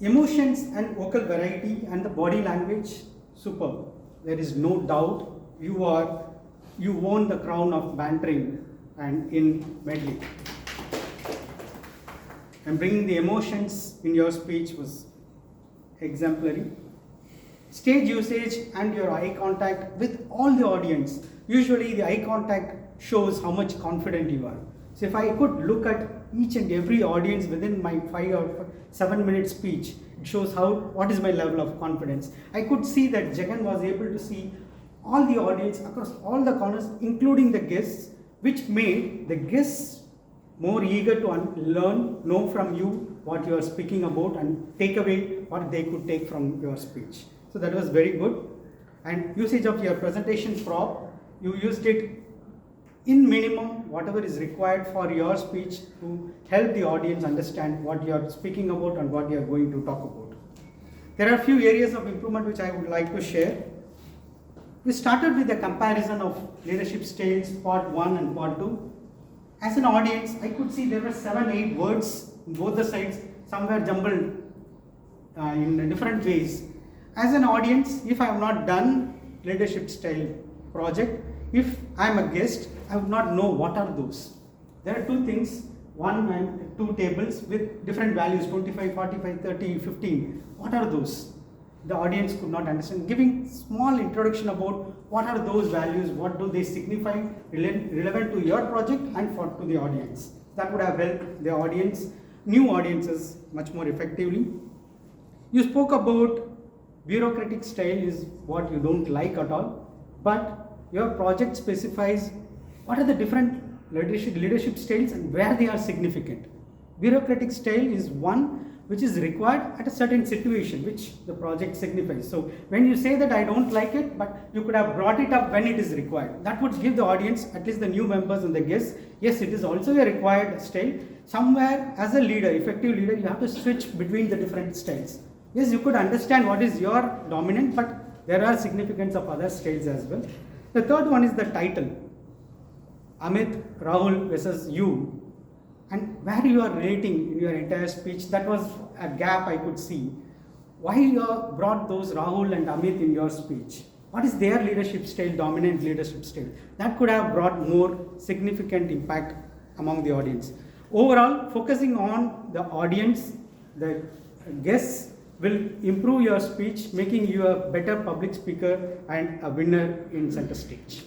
Emotions and vocal variety and the body language, superb. There is no doubt you won the crown of bantering and in Medley. And bringing the emotions in your speech was exemplary. Stage usage and your eye contact with all the audience. Usually the eye contact shows how much confident you are. So if I could look at each and every audience within my 5 or 7 minute speech, it shows what is my level of confidence. I could see that Jagan was able to see all the audience across all the corners, including the guests, which made the guests more eager to learn, know from you what you are speaking about and take away what they could take from your speech. So that was very good. And usage of your presentation prop, you used it in minimum whatever is required for your speech to help the audience understand what you are speaking about and what you are going to talk about. There are a few areas of improvement which I would like to share. We started with a comparison of leadership styles, part 1 and part 2. As an audience, I could see there were 7-8 words on both the sides, somewhere jumbled in different ways. As an audience, if I have not done leadership style project, if I am a guest, I would not know what are those. There are two things, 1 and 2 tables with different values, 25, 45, 30, 15. What are those? The audience could not understand. Giving small introduction about what are those values, what do they signify, relevant to your project and to the audience. That would have helped the audience, new audiences, much more effectively. You spoke about bureaucratic style is what you don't like at all, but your project specifies what are the different leadership styles and where they are significant. Bureaucratic style is one which is required at a certain situation which the project signifies. So when you say that I don't like it, but you could have brought it up when it is required. That would give the audience, at least the new members and the guests, yes, it is also a required style. Somewhere as a leader, effective leader, you have to switch between the different styles. Yes, you could understand what is your dominant, but there are significance of other styles as well. The third one is the title. Amit, Rahul versus you. And where you are relating in your entire speech, that was a gap I could see. Why you brought those Rahul and Amit in your speech? What is their leadership style, dominant leadership style? That could have brought more significant impact among the audience. Overall, focusing on the audience, the guests will improve your speech, making you a better public speaker and a winner in center stage.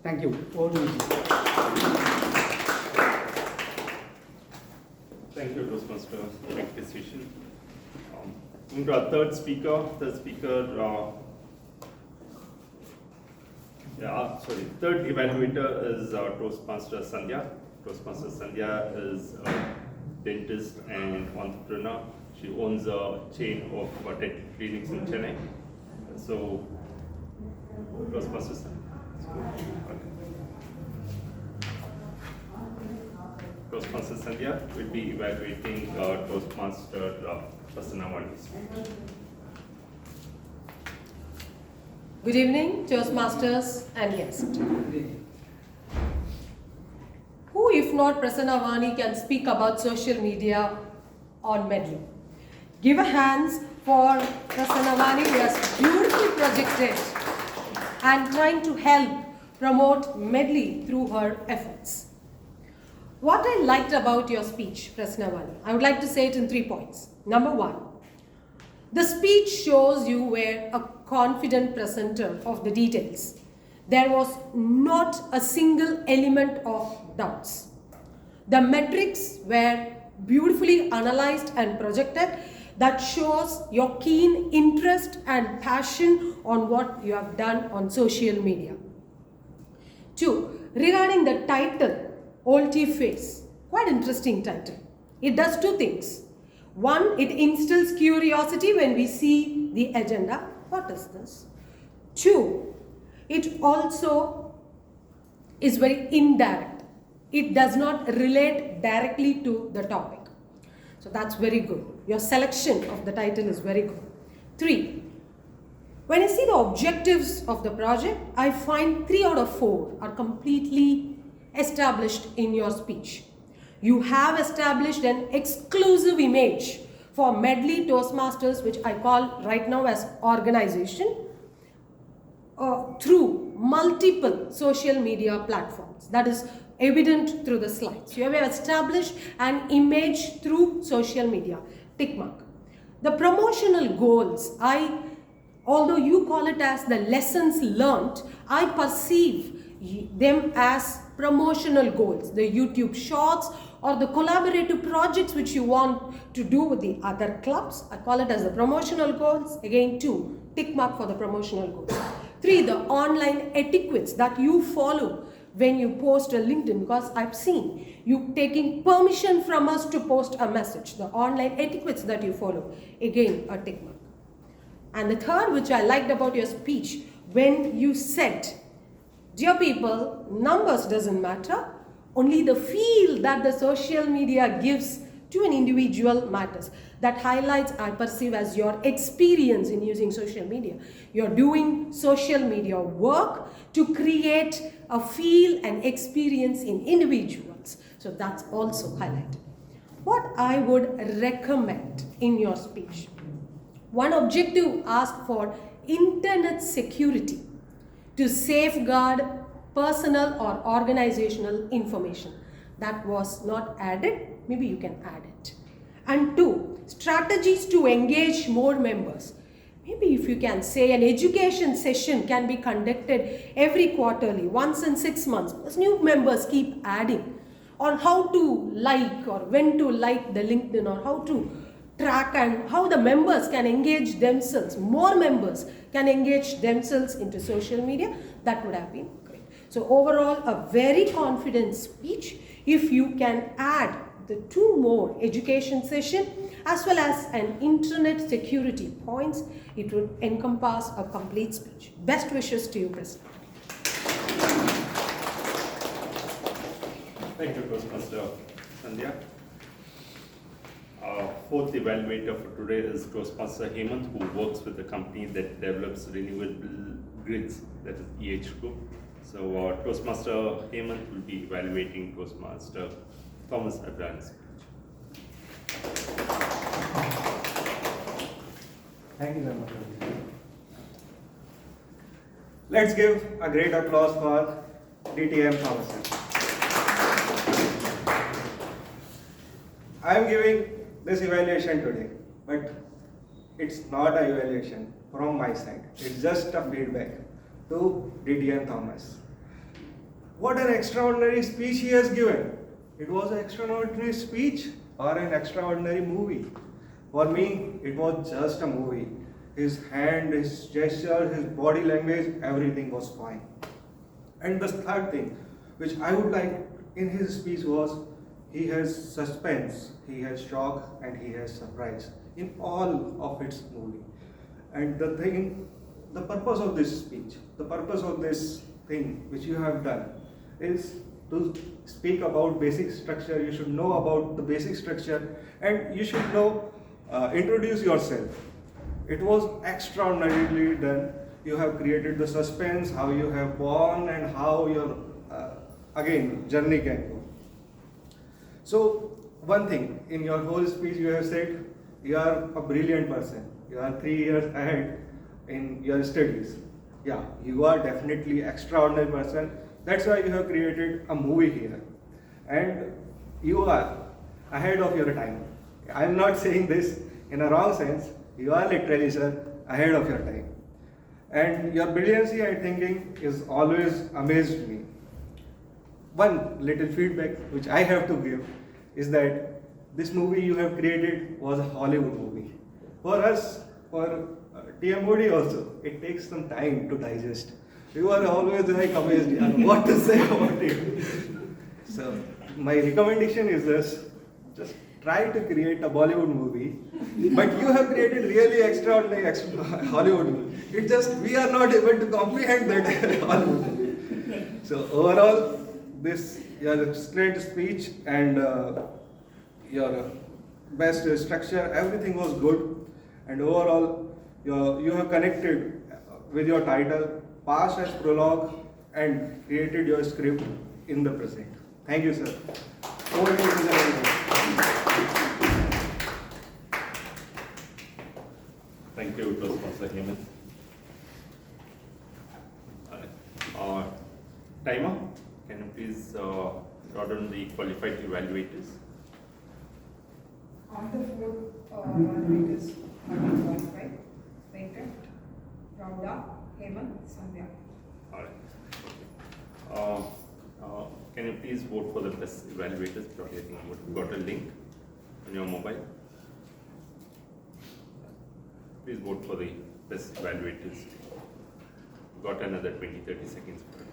Thank you. Over to you. Thank you, Toastmaster Venkataseshan. Moving to our third speaker, third evaluator is Toastmaster Sandhya. Toastmaster Sandhya is a dentist and entrepreneur. She owns a chain of dental clinics in Chennai. So, Toastmaster Sandhya. Toastmaster Sandhya will be evaluating Toastmaster Prasanna Vani. Good evening, Toastmasters and guests. Who, if not Prasanna Vani, can speak about social media on Medley? Give a hands for Prasanna Vani, who has beautifully projected and trying to help promote Medley through her efforts. What I liked about your speech, Prasanna Vani, I would like to say it in 3 points. Number 1, the speech shows you were a confident presenter of the details. There was not a single element of doubts. The metrics were beautifully analyzed and projected. That shows your keen interest and passion on what you have done on social media. 2, regarding the title, Volte-face, quite interesting title. It does 2 things. 1, it instills curiosity when we see the agenda. What is this? 2, it also is very indirect. It does not relate directly to the topic. So that's very good. Your selection of the title is very good. 3, when I see the objectives of the project, I find 3 out of 4 are completely established in your speech. You have established an exclusive image for Medley Toastmasters, which I call right now as organization, through multiple social media platforms. That is evident through the slides. You have established an image through social media. Tick mark. The promotional goals, although you call it as the lessons learnt, I perceive them as promotional goals. The YouTube shorts or the collaborative projects which you want to do with the other clubs, I call it as the promotional goals. Again, 2, tick mark for the promotional goals. 3, the online etiquettes that you follow when you post a LinkedIn, because I've seen you taking permission from us to post a message. The online etiquettes that you follow, again a tick mark. And the 3rd, which I liked about your speech, when you said, dear people, numbers doesn't matter, only the feel that the social media gives to an individual matters. That highlights, I perceive, as your experience in using social media. You're doing social media work to create a feel and experience in individuals. So that's also highlighted. What I would recommend in your speech, one objective asked for internet security to safeguard personal or organizational information. That was not added. Maybe you can add it. And 2, strategies to engage more members. Maybe if you can say an education session can be conducted every quarterly, once in 6 months, because new members keep adding on how to like or when to like the LinkedIn, or how to track and how the members can engage themselves, more members can engage themselves into social media. That would have been great. So overall, a very confident speech. If you can add the 2 more education session as well as an internet security points, it would encompass a complete speech. Best wishes to you, President. Thank you, Toastmaster Sandhya. 4th evaluator for today is Toastmaster Hemant, who works with a company that develops renewable grids, that is EH Group. So Toastmaster Hemant will be evaluating Toastmaster Thomas Advan's speech. Thank you very much. Let's give a great applause for DTM Thomas. I am giving this evaluation today, but it's not an evaluation from my side. It's just a feedback to DTM Thomas. What an extraordinary speech he has given. It was an extraordinary speech or an extraordinary movie. For me, it was just a movie. His hand, his gesture, his body language, everything was fine. And the 3rd thing, which I would like in his speech was, he has suspense, he has shock, and he has surprise in all of its movie. And the purpose of this speech, the purpose of this thing which you have done is to speak about basic structure, you should know about the basic structure, and you should know, introduce yourself. It was extraordinarily done. You have created the suspense, how you have born, and how your, again, journey can go. So, one thing, in your whole speech you have said, you are a brilliant person. You are 3 years ahead in your studies. Yeah, you are definitely extraordinary person. That's why you have created a movie here. And you are ahead of your time. I am not saying this in a wrong sense. You are literally, sir, ahead of your time. And your brilliancy and thinking is always amazed me. One little feedback which I have to give is that this movie you have created was a Hollywood movie. For us, for TMoD also, it takes some time to digest. You are always like amazed what to say about it. So my recommendation is this: just try to create a Bollywood movie, but you have created really extraordinary Hollywood movie. It's just we are not able to comprehend that Hollywood. So overall, this your excellent speech and your best structure, everything was good, and overall you have connected with your title, past as prologue, and created your script in the present. Thank you, sir. Over to you, Mr. Thank you, Toastmaster Hemant. Timer, can you please draw down the qualified evaluators? On the four evaluators are being qualified: Venkat, Pravda, Hemant, Sandhya. Alright. Can you please vote for the best evaluators? Probably I think you got a link on your mobile. Please vote for the best evaluators. Got another 20-30 seconds for it.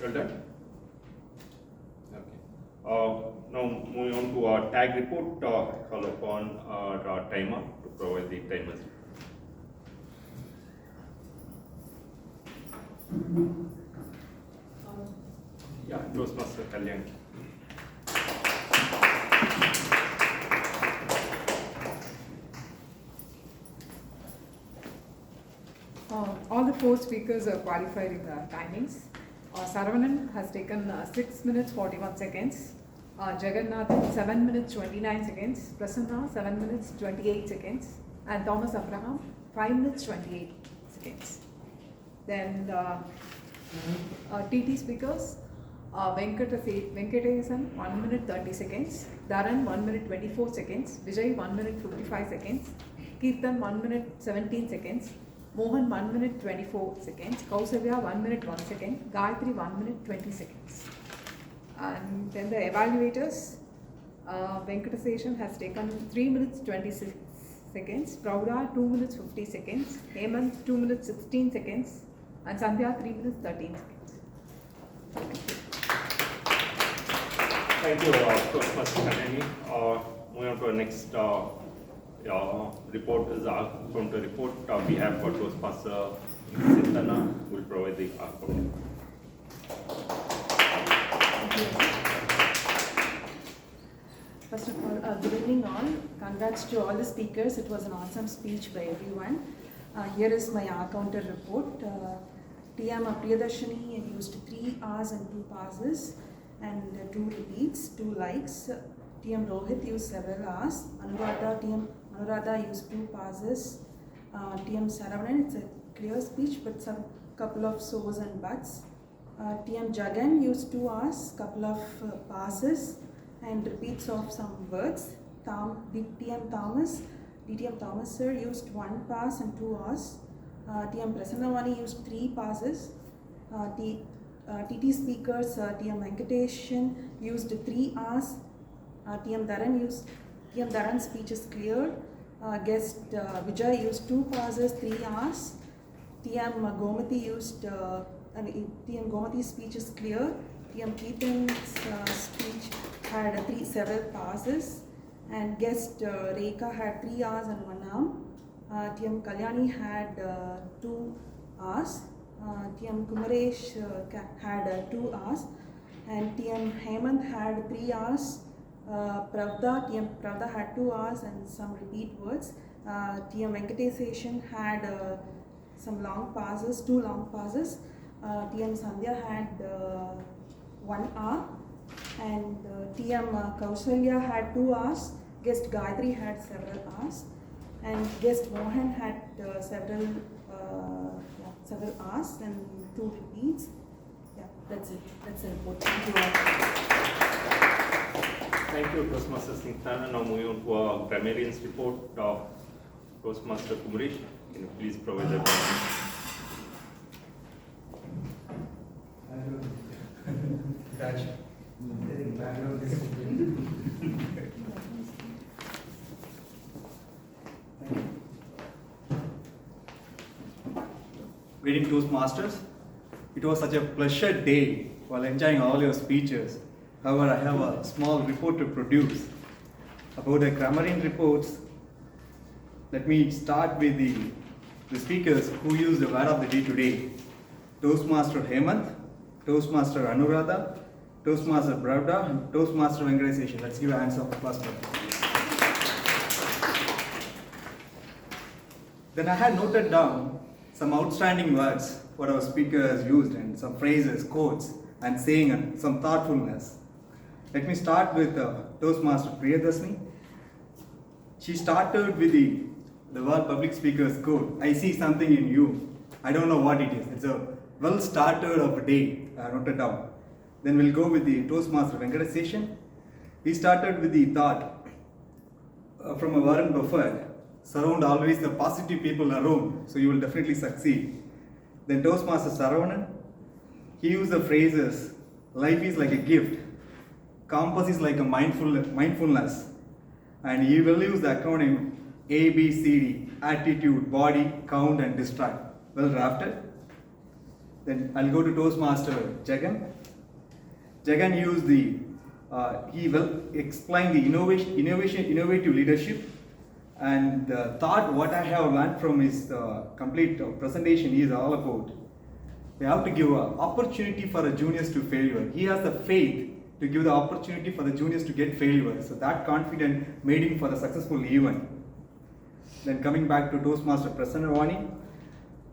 Well done. Okay. Now moving on to our tag report, call upon our timer to provide the timers. Yeah, Toastmaster Kalyan. All the four speakers are qualified in the timings. Saravanan has taken 6 minutes 41 seconds. Jagannath 7 minutes 29 seconds. Prasanna 7 minutes 28 seconds. And Thomas Abraham 5 minutes 28 seconds. Then TT speakers, Venkataseshan 1 minute 30 seconds. Dharan 1 minute 24 seconds. Vijay 1 minute 55 seconds. Kirtan 1 minute 17 seconds. Mohan 1 minute 24 seconds, Kausavya 1 minute 1 second, Gayatri 1 minute 20 seconds. And then the evaluators, Venkataseshan has taken 3 minutes 26 seconds, Pravda 2 minutes 50 seconds, Hemant 2 minutes 16 seconds, and Sandhya 3 minutes 13 seconds. Thank you, Toastmaster Kalyan. Moving on to our next report is our counter report. We have for Toastmaster Sintana, who will provide the outcome. First of all, good evening all. Congrats to all the speakers. It was an awesome speech by everyone. Here is my counter report. TM Priyadarshini used 3 R's and 2 passes and 2 repeats, 2 likes. TM Rohith used several R's. TM Anuradha used 2 passes. TM Saravanan, it's a clear speech but some couple of so's and buts. TM Jagan used 2 R's, couple of passes and repeats of some words. DTM Thomas sir used 1 pass and 2 R's. TM Prasanna used 3 passes. TT speakers, TM Venkataseshan used 3 R's. TM Dharan speech is clear. Guest Vijay used 2 passes, 3 R's. TM Gomati used TM Gomati's speech is clear. TM Keaton's speech had several pauses, and guest Rekha had 3 hours and 1 hour. TM Kalyani had 2 hours. TM Kumaresh had 2 hours, and TM Hemant had 3 hours. TM Pravda had 2 hours and some repeat words. TM Venkataseshan had some long pauses, 2 long pauses. TM Sandhya had 1 hour, and TM Kausalya had 2 hours. Guest Gayatri had several hours, and guest Mohan had several hours and 2 repeats. Yeah, that's it. That's the report. Thank you all. Thank you, Toastmaster Singh. Now moving on to our Grammarian's report of Toastmaster Kumaresh. Can you please provide that? Greeting Toastmasters. It was such a pleasure day while enjoying all your speeches. However, I have a small report to produce about the Grammarian reports. Let me start with the speakers who use the word of the day today. Toastmaster Hemant, Toastmaster Anuradha, Toastmaster Pravda, and Toastmaster Venkataseshan. Let's give a hands of applause for them. Then I had noted down some outstanding words what our speakers used, and some phrases, quotes, and saying, and some thoughtfulness. Let me start with Toastmaster Priyadarshini. She started with the word public speaker's quote. I see something in you. I don't know what it is. It's a well started of a day. I noted down. Then we'll go with the Toastmaster Venkataseshan. He started with the thought from a Warren Buffett. Surround always the positive people around, so you will definitely succeed. Then Toastmaster Saravanan, he used the phrases, life is like a gift, compass is like a mindfulness, and he will use the acronym ABCD, attitude, body, count, and distract. Well drafted. Then I'll go to Toastmaster Jagan. Jagan used he will explain the innovative leadership, and thought what I have learned from his complete presentation is all about. We have to give an opportunity for the juniors to failure. He has the faith to give the opportunity for the juniors to get failure. So that confidence made him for the successful event. Then coming back to Toastmaster Prasanna Vani,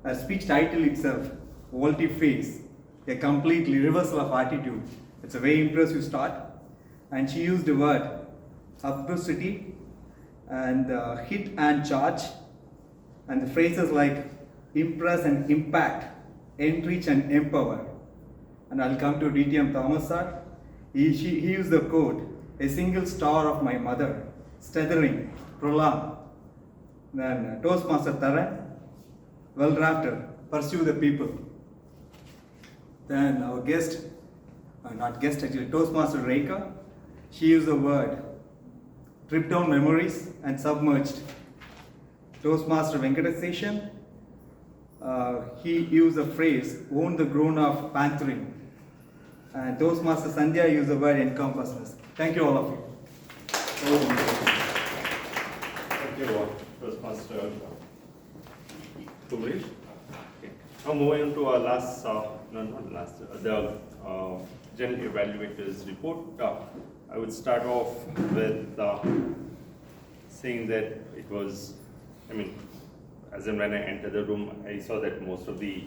a speech title itself, Volte-face, a complete reversal of attitude. It's a very impressive start. And she used the word adversity and hit and charge, and the phrases like impress and impact, enrich and empower. And I'll come to TM Thomas sir. He used the quote, a single star of my mother, stuttering, Prologue. Then Toastmaster Dharan, well drafted, pursue the people. Then our guest, Toastmaster Rekha, she used the word, trip down memories and submerged. Toastmaster Venkataseshan, he used the phrase, own the groan of panthering. And Toastmaster Sandhya used the word encompassness. Thank you all of you. Thank you, Toastmaster Kumaresh. Okay. Now moving on to our last, the General Evaluator's report. I would start off with saying that it was, as in when I entered the room, I saw that most of the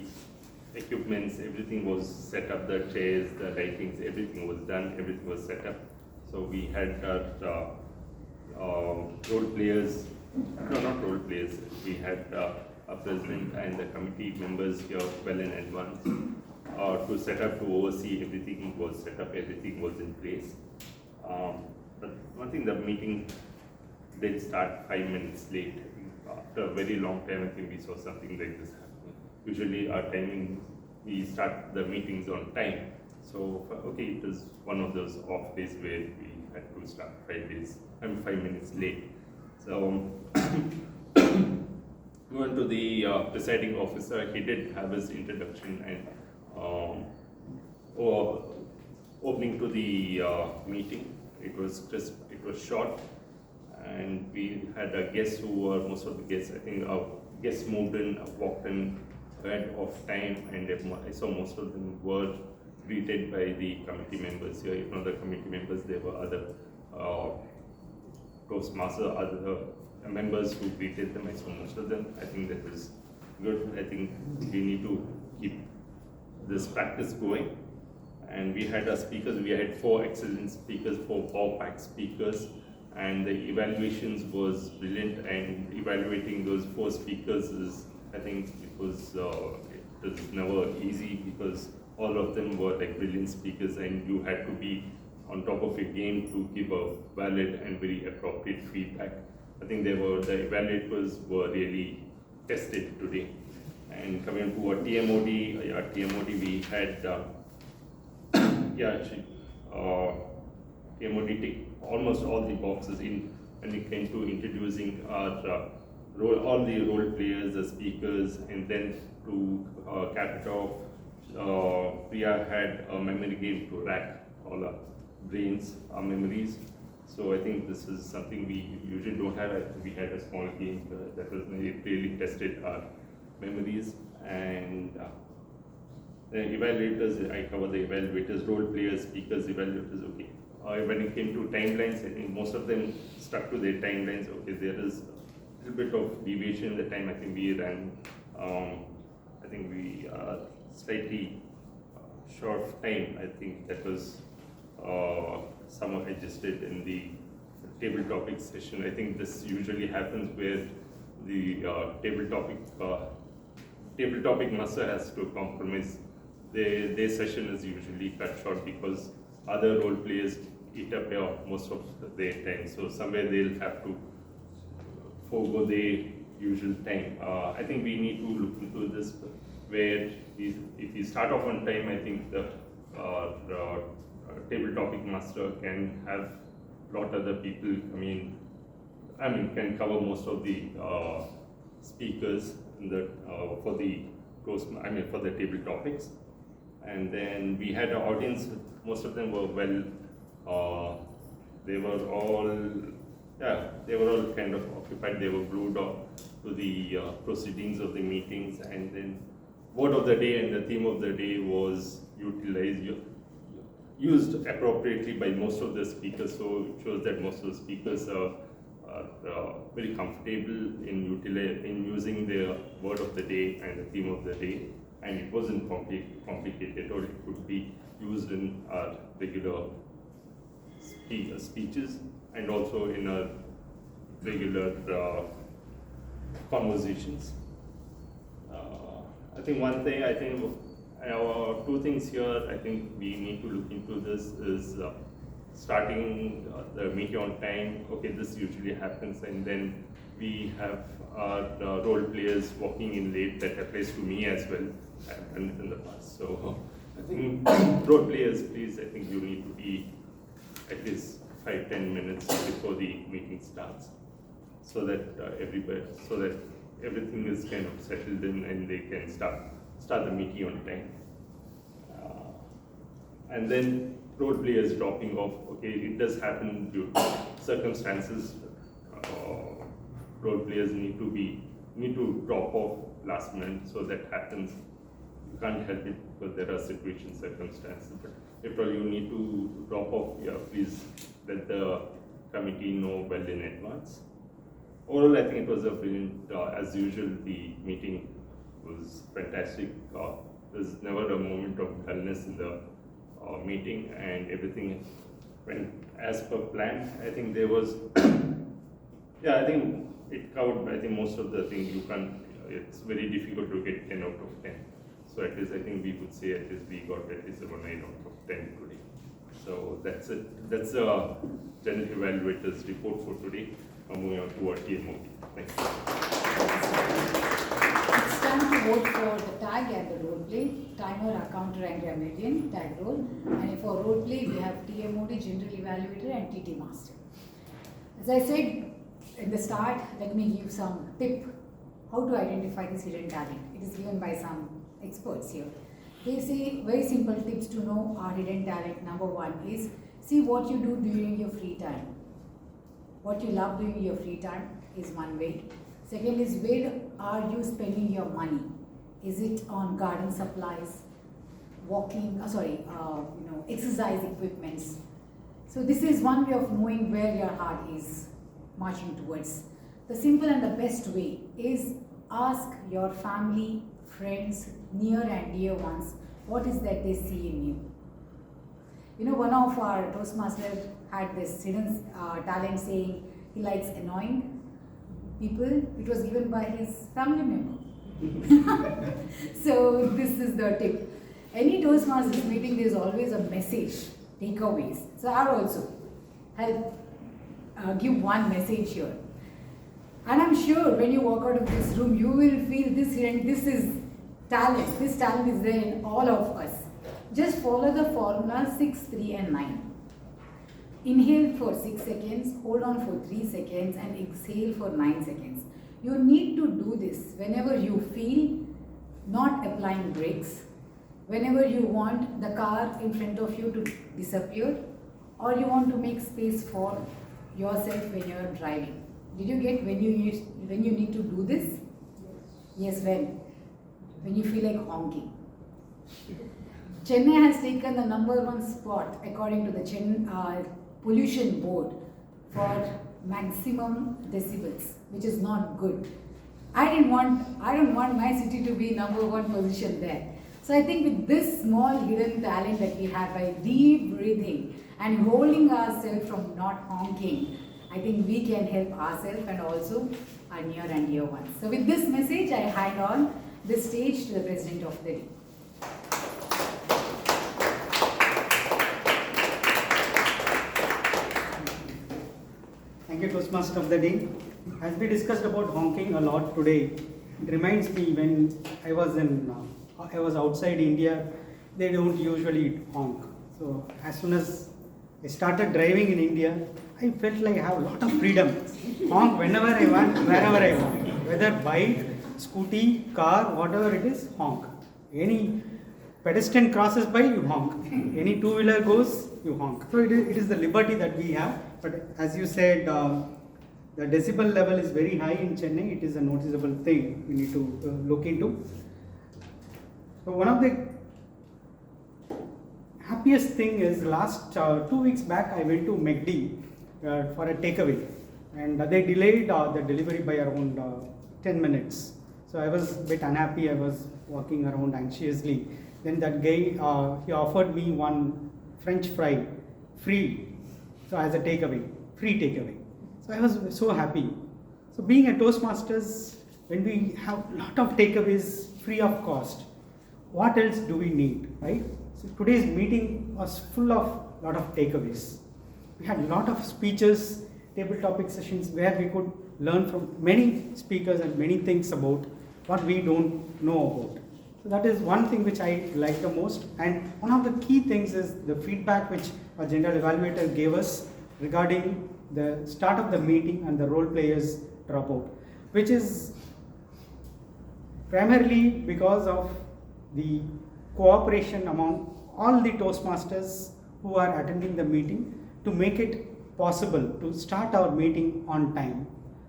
equipments, everything was set up, the chairs, the writings, everything was done, everything was set up. So we had role players, no, not role players, we had a president and the committee members here well in advance to set up, to oversee everything was set up, everything was in place. But one thing, the meeting did start 5 minutes late. After a very long time, I think we saw something like this happening. Usually our timing, we start the meetings on time. So, okay, it was one of those off days where we had to start 5 minutes late. So, going to the presiding officer, he did have his introduction, and opening to the meeting. It was crisp, it was short, and we had guests who were, most of the guests, I think guests moved in, walked in ahead of time, and I saw most of them were greeted by the committee members here. If not the committee members, there were other Toastmaster, other members who greeted them. I saw most of them. I think that is good. I think we need to keep this practice going. And we had our speakers, we had 4 excellent speakers, 4 power-packed speakers, and the evaluations was brilliant, and evaluating those 4 speakers is, I think it was never easy, because all of them were like brilliant speakers, and you had to be on top of your game to give a valid and very appropriate feedback. I think the evaluators were really tested today. And coming to our TMoD, we had TMoD ticked almost all the boxes in when it came to introducing our all the role players, the speakers, and then to cap it off, Priya had a memory game to rack all our brains, our memories. So I think this is something we usually don't have. We had a small game that was really tested our memories. And the evaluators, I covered the evaluators, role players, speakers, evaluators, okay. When it came to timelines, I think most of them stuck to their timelines. Okay, there is a little bit of deviation in the time. I think we ran, I think we slightly short of time. I think that was somewhat adjusted in the table topic session. I think this usually happens where the table topic master has to compromise. Their session is usually cut short because other role players eat up most of their time. So somewhere they'll have to forego their usual time. I think we need to look into this where if we start off on time, I think the table topic master can have a lot of other people can cover most of the speakers in the for the table topics. And then we had an audience. Most of them were they were all kind of occupied. They were glued up to the proceedings of the meetings, and then word of the day and the theme of the day was used appropriately by most of the speakers. So it shows that most of the speakers are very comfortable in using the word of the day and the theme of the day, and it wasn't complicated, or it could be used in our regular speeches and also in our regular conversations. I think one thing, two things here I think we need to look into this is starting the meeting on time. Okay, this usually happens, and then we have our role players walking in late. That applies to me as well. I've done it in the past. So I think role players, please, I think you need to be at least 5-10 minutes before the meeting starts, so that everything is kind of settled in and they can start the meeting on time. And then role players dropping off. Okay, it does happen due to circumstances. Role players need to drop off last minute, so that happens. You can't help it because there are situations, circumstances. But if all you need to drop off, please let the committee know well in advance. Overall, I think it was a brilliant, as usual, the meeting was fantastic. There's never a moment of dullness in the meeting, and everything went as per plan. I think there was, I think it covered, most of the things you can't, it's very difficult to get 10 out of 10. So at least I think we would say at least we got at least about 9 out of 10 today. So that's it. That's the general evaluators report for today. Moving on to our TMoD. Thanks. It's time to vote for the tag and the role play, timer, counter, and Grammarian tag role. And for role play, we have TMoD, General Evaluator, and TT Master. As I said in the start, let me give some tip how to identify this hidden talent. It is given by some experts here. They say very simple tips to know our hidden talent. Number one is see what you do during your free time. What you love doing in your free time is one way. Second is where are you spending your money? Is it on garden supplies, walking, exercise equipments? So this is one way of knowing where your heart is marching towards. The simple and the best way is ask your family, friends, near and dear ones, what is that they see in you? You know, one of our Toastmasters had this hidden talent saying he likes annoying people. It was given by his family member. So this is the tip. Any Toastmasters meeting, there is always a message, takeaways. So I will also help give one message here. And I'm sure when you walk out of this room, you will feel this is talent. This talent is there in all of us. Just follow the formula 6, 3 and 9. Inhale for 6 seconds, hold on for 3 seconds and exhale for 9 seconds. You need to do this whenever you feel not applying brakes, whenever you want the car in front of you to disappear, or you want to make space for yourself when you are driving. Did you get when you need to do this? Yes, when you feel like honking. Chennai has taken the #1 spot according to the pollution board for maximum decibels, which is not good. I don't want my city to be #1 position there. So I think with this small hidden talent that we have by deep breathing and holding ourselves from not honking, I think we can help ourselves and also our near and dear ones. So with this message, I hand on this stage to the President of the day. Thank you, Toastmaster of the day. As we discussed about honking a lot today, it reminds me when I was outside India, they don't usually honk. So as soon as I started driving in India, I felt like I have a lot of freedom. Honk whenever I want, wherever I want. Whether bike, scooty, car, whatever it is, honk. Any pedestrian crosses by, you honk. Any two-wheeler goes, you honk. So it is the liberty that we have. But as you said, the decibel level is very high in Chennai. It is a noticeable thing we need to look into. So one of the happiest thing is last 2 weeks back I went to Medley for a takeaway, and they delayed the delivery by around 10 minutes. So I was a bit unhappy. I was walking around anxiously. Then that guy he offered me one French fry free. So as a takeaway, free takeaway. So I was so happy. So being a Toastmasters, when we have a lot of takeaways free of cost, what else do we need, right? So today's meeting was full of a lot of takeaways. We had a lot of speeches, table topic sessions where we could learn from many speakers and many things about what we don't know about. So that is one thing which I like the most. And one of the key things is the feedback which our general evaluator gave us regarding the start of the meeting and the role players dropout, which is primarily because of the cooperation among all the Toastmasters who are attending the meeting to make it possible to start our meeting on time.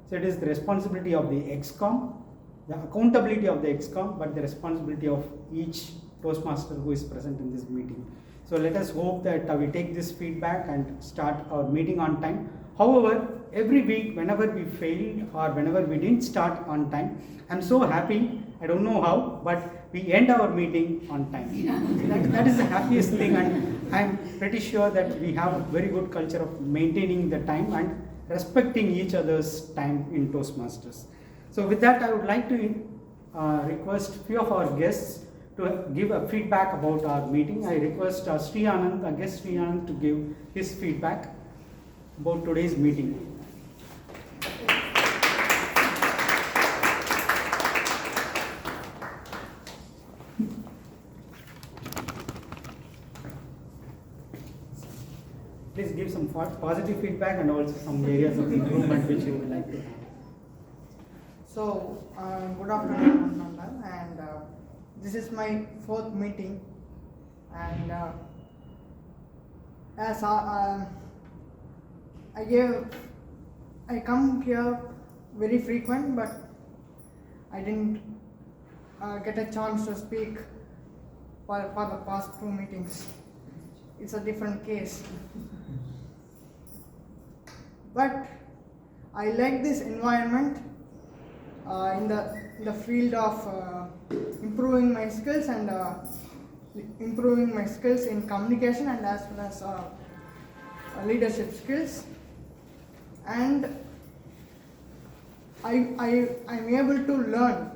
So it is the responsibility of the ExCom, the accountability of the ExCom, but the responsibility of each Toastmaster who is present in this meeting. So let us hope that we take this feedback and start our meeting on time. However, every week whenever we failed or whenever we didn't start on time, I'm so happy, I don't know how, but we end our meeting on time. That is the happiest thing, and I'm pretty sure that we have a very good culture of maintaining the time and respecting each other's time in Toastmasters. So with that, I would like to request few of our guests to give a feedback about our meeting. I request Sri Anand, our guest Sri Anand, to give his feedback about today's meeting. Please give some positive feedback and also some areas of improvement which you would like to have. So, good afternoon, and This is my 4th meeting, and as I come here very frequent, but I didn't get a chance to speak for the past 2 meetings. It's a different case. But I like this environment in the field of improving my skills and improving my skills in communication and as well as leadership skills. And I'm able to learn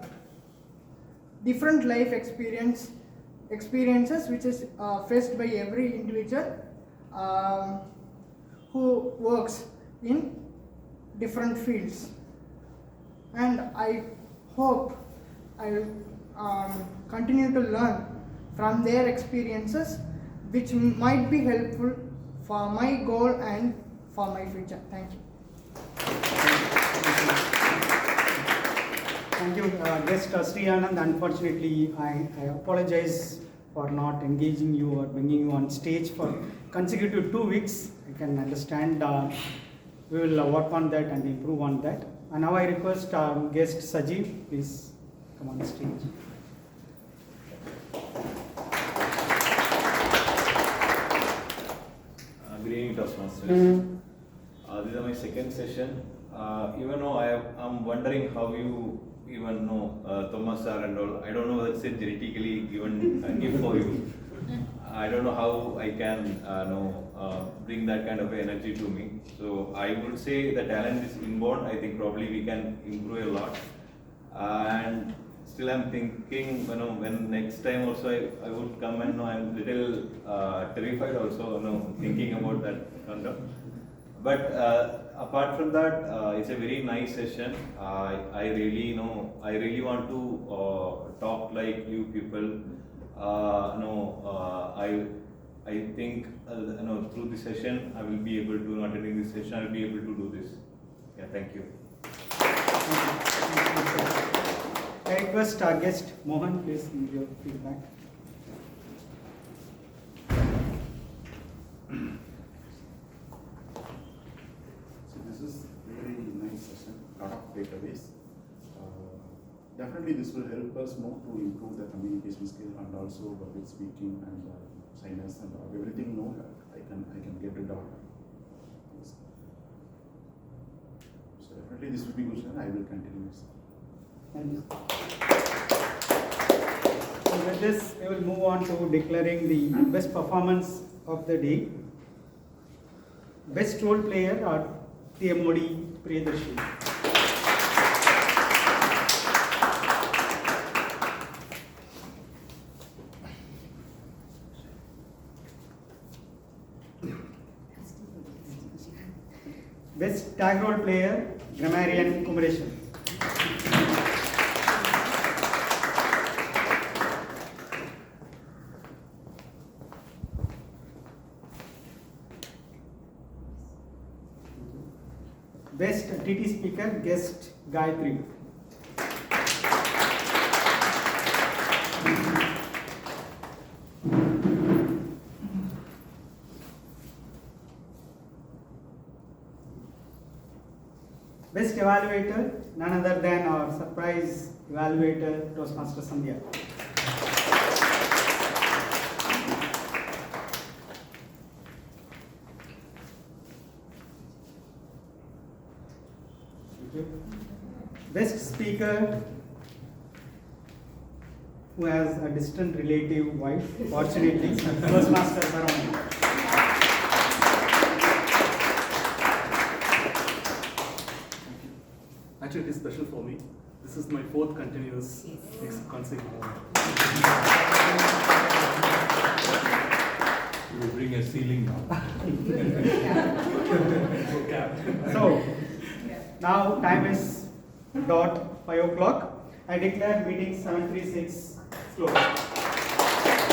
different life experiences which is faced by every individual who works in different fields. And I hope I will continue to learn from their experiences, which might be helpful for my goal and for my future. Thank you. Thank you, guest Sri Anand. Unfortunately, I apologize for not engaging you or bringing you on stage for consecutive 2 weeks. I can understand. We will work on that and improve on that. And now I request guest Sajeev, please come on stage. Good evening, Toastmasters. This is my second session. Even though I'm wondering how you even know Thomas sir and all. I don't know whether it's a genetically given gift for you. I don't know how I can bring that kind of energy to me. So I would say the talent is inborn. I think probably we can improve a lot. And still I'm thinking, when next time also I would come and I'm little terrified also, thinking about that conduct. But apart from that, it's a very nice session. I really want to talk like you people. I think through this session I will be able to, not attending this session, I will be able to do this. Yeah, thank you. I request our guest Mohan, please give your feedback. So this is very nice session, lot of takeaways. Definitely this will help us more to improve the communication skill and also public speaking and shyness and everything. I can get it out. Yes. So definitely this will be good, and I will continue. Thank you. So with this, we will move on to declaring the best performance of the day. Best role player are TMoD Priyadarshini. Best tag role player, Grammarian Kumareshan. Best TT speaker, guest Gayatri. Best evaluator, none other than our surprise evaluator, Toastmaster Sandhya. Best speaker, who has a distant relative wife, fortunately, Toastmaster Saravanan. Actually, it is special for me. This is my 4th continuous consecutive. You will bring a ceiling now. So, now time is dot 5 o'clock. I declare meeting 736 closed.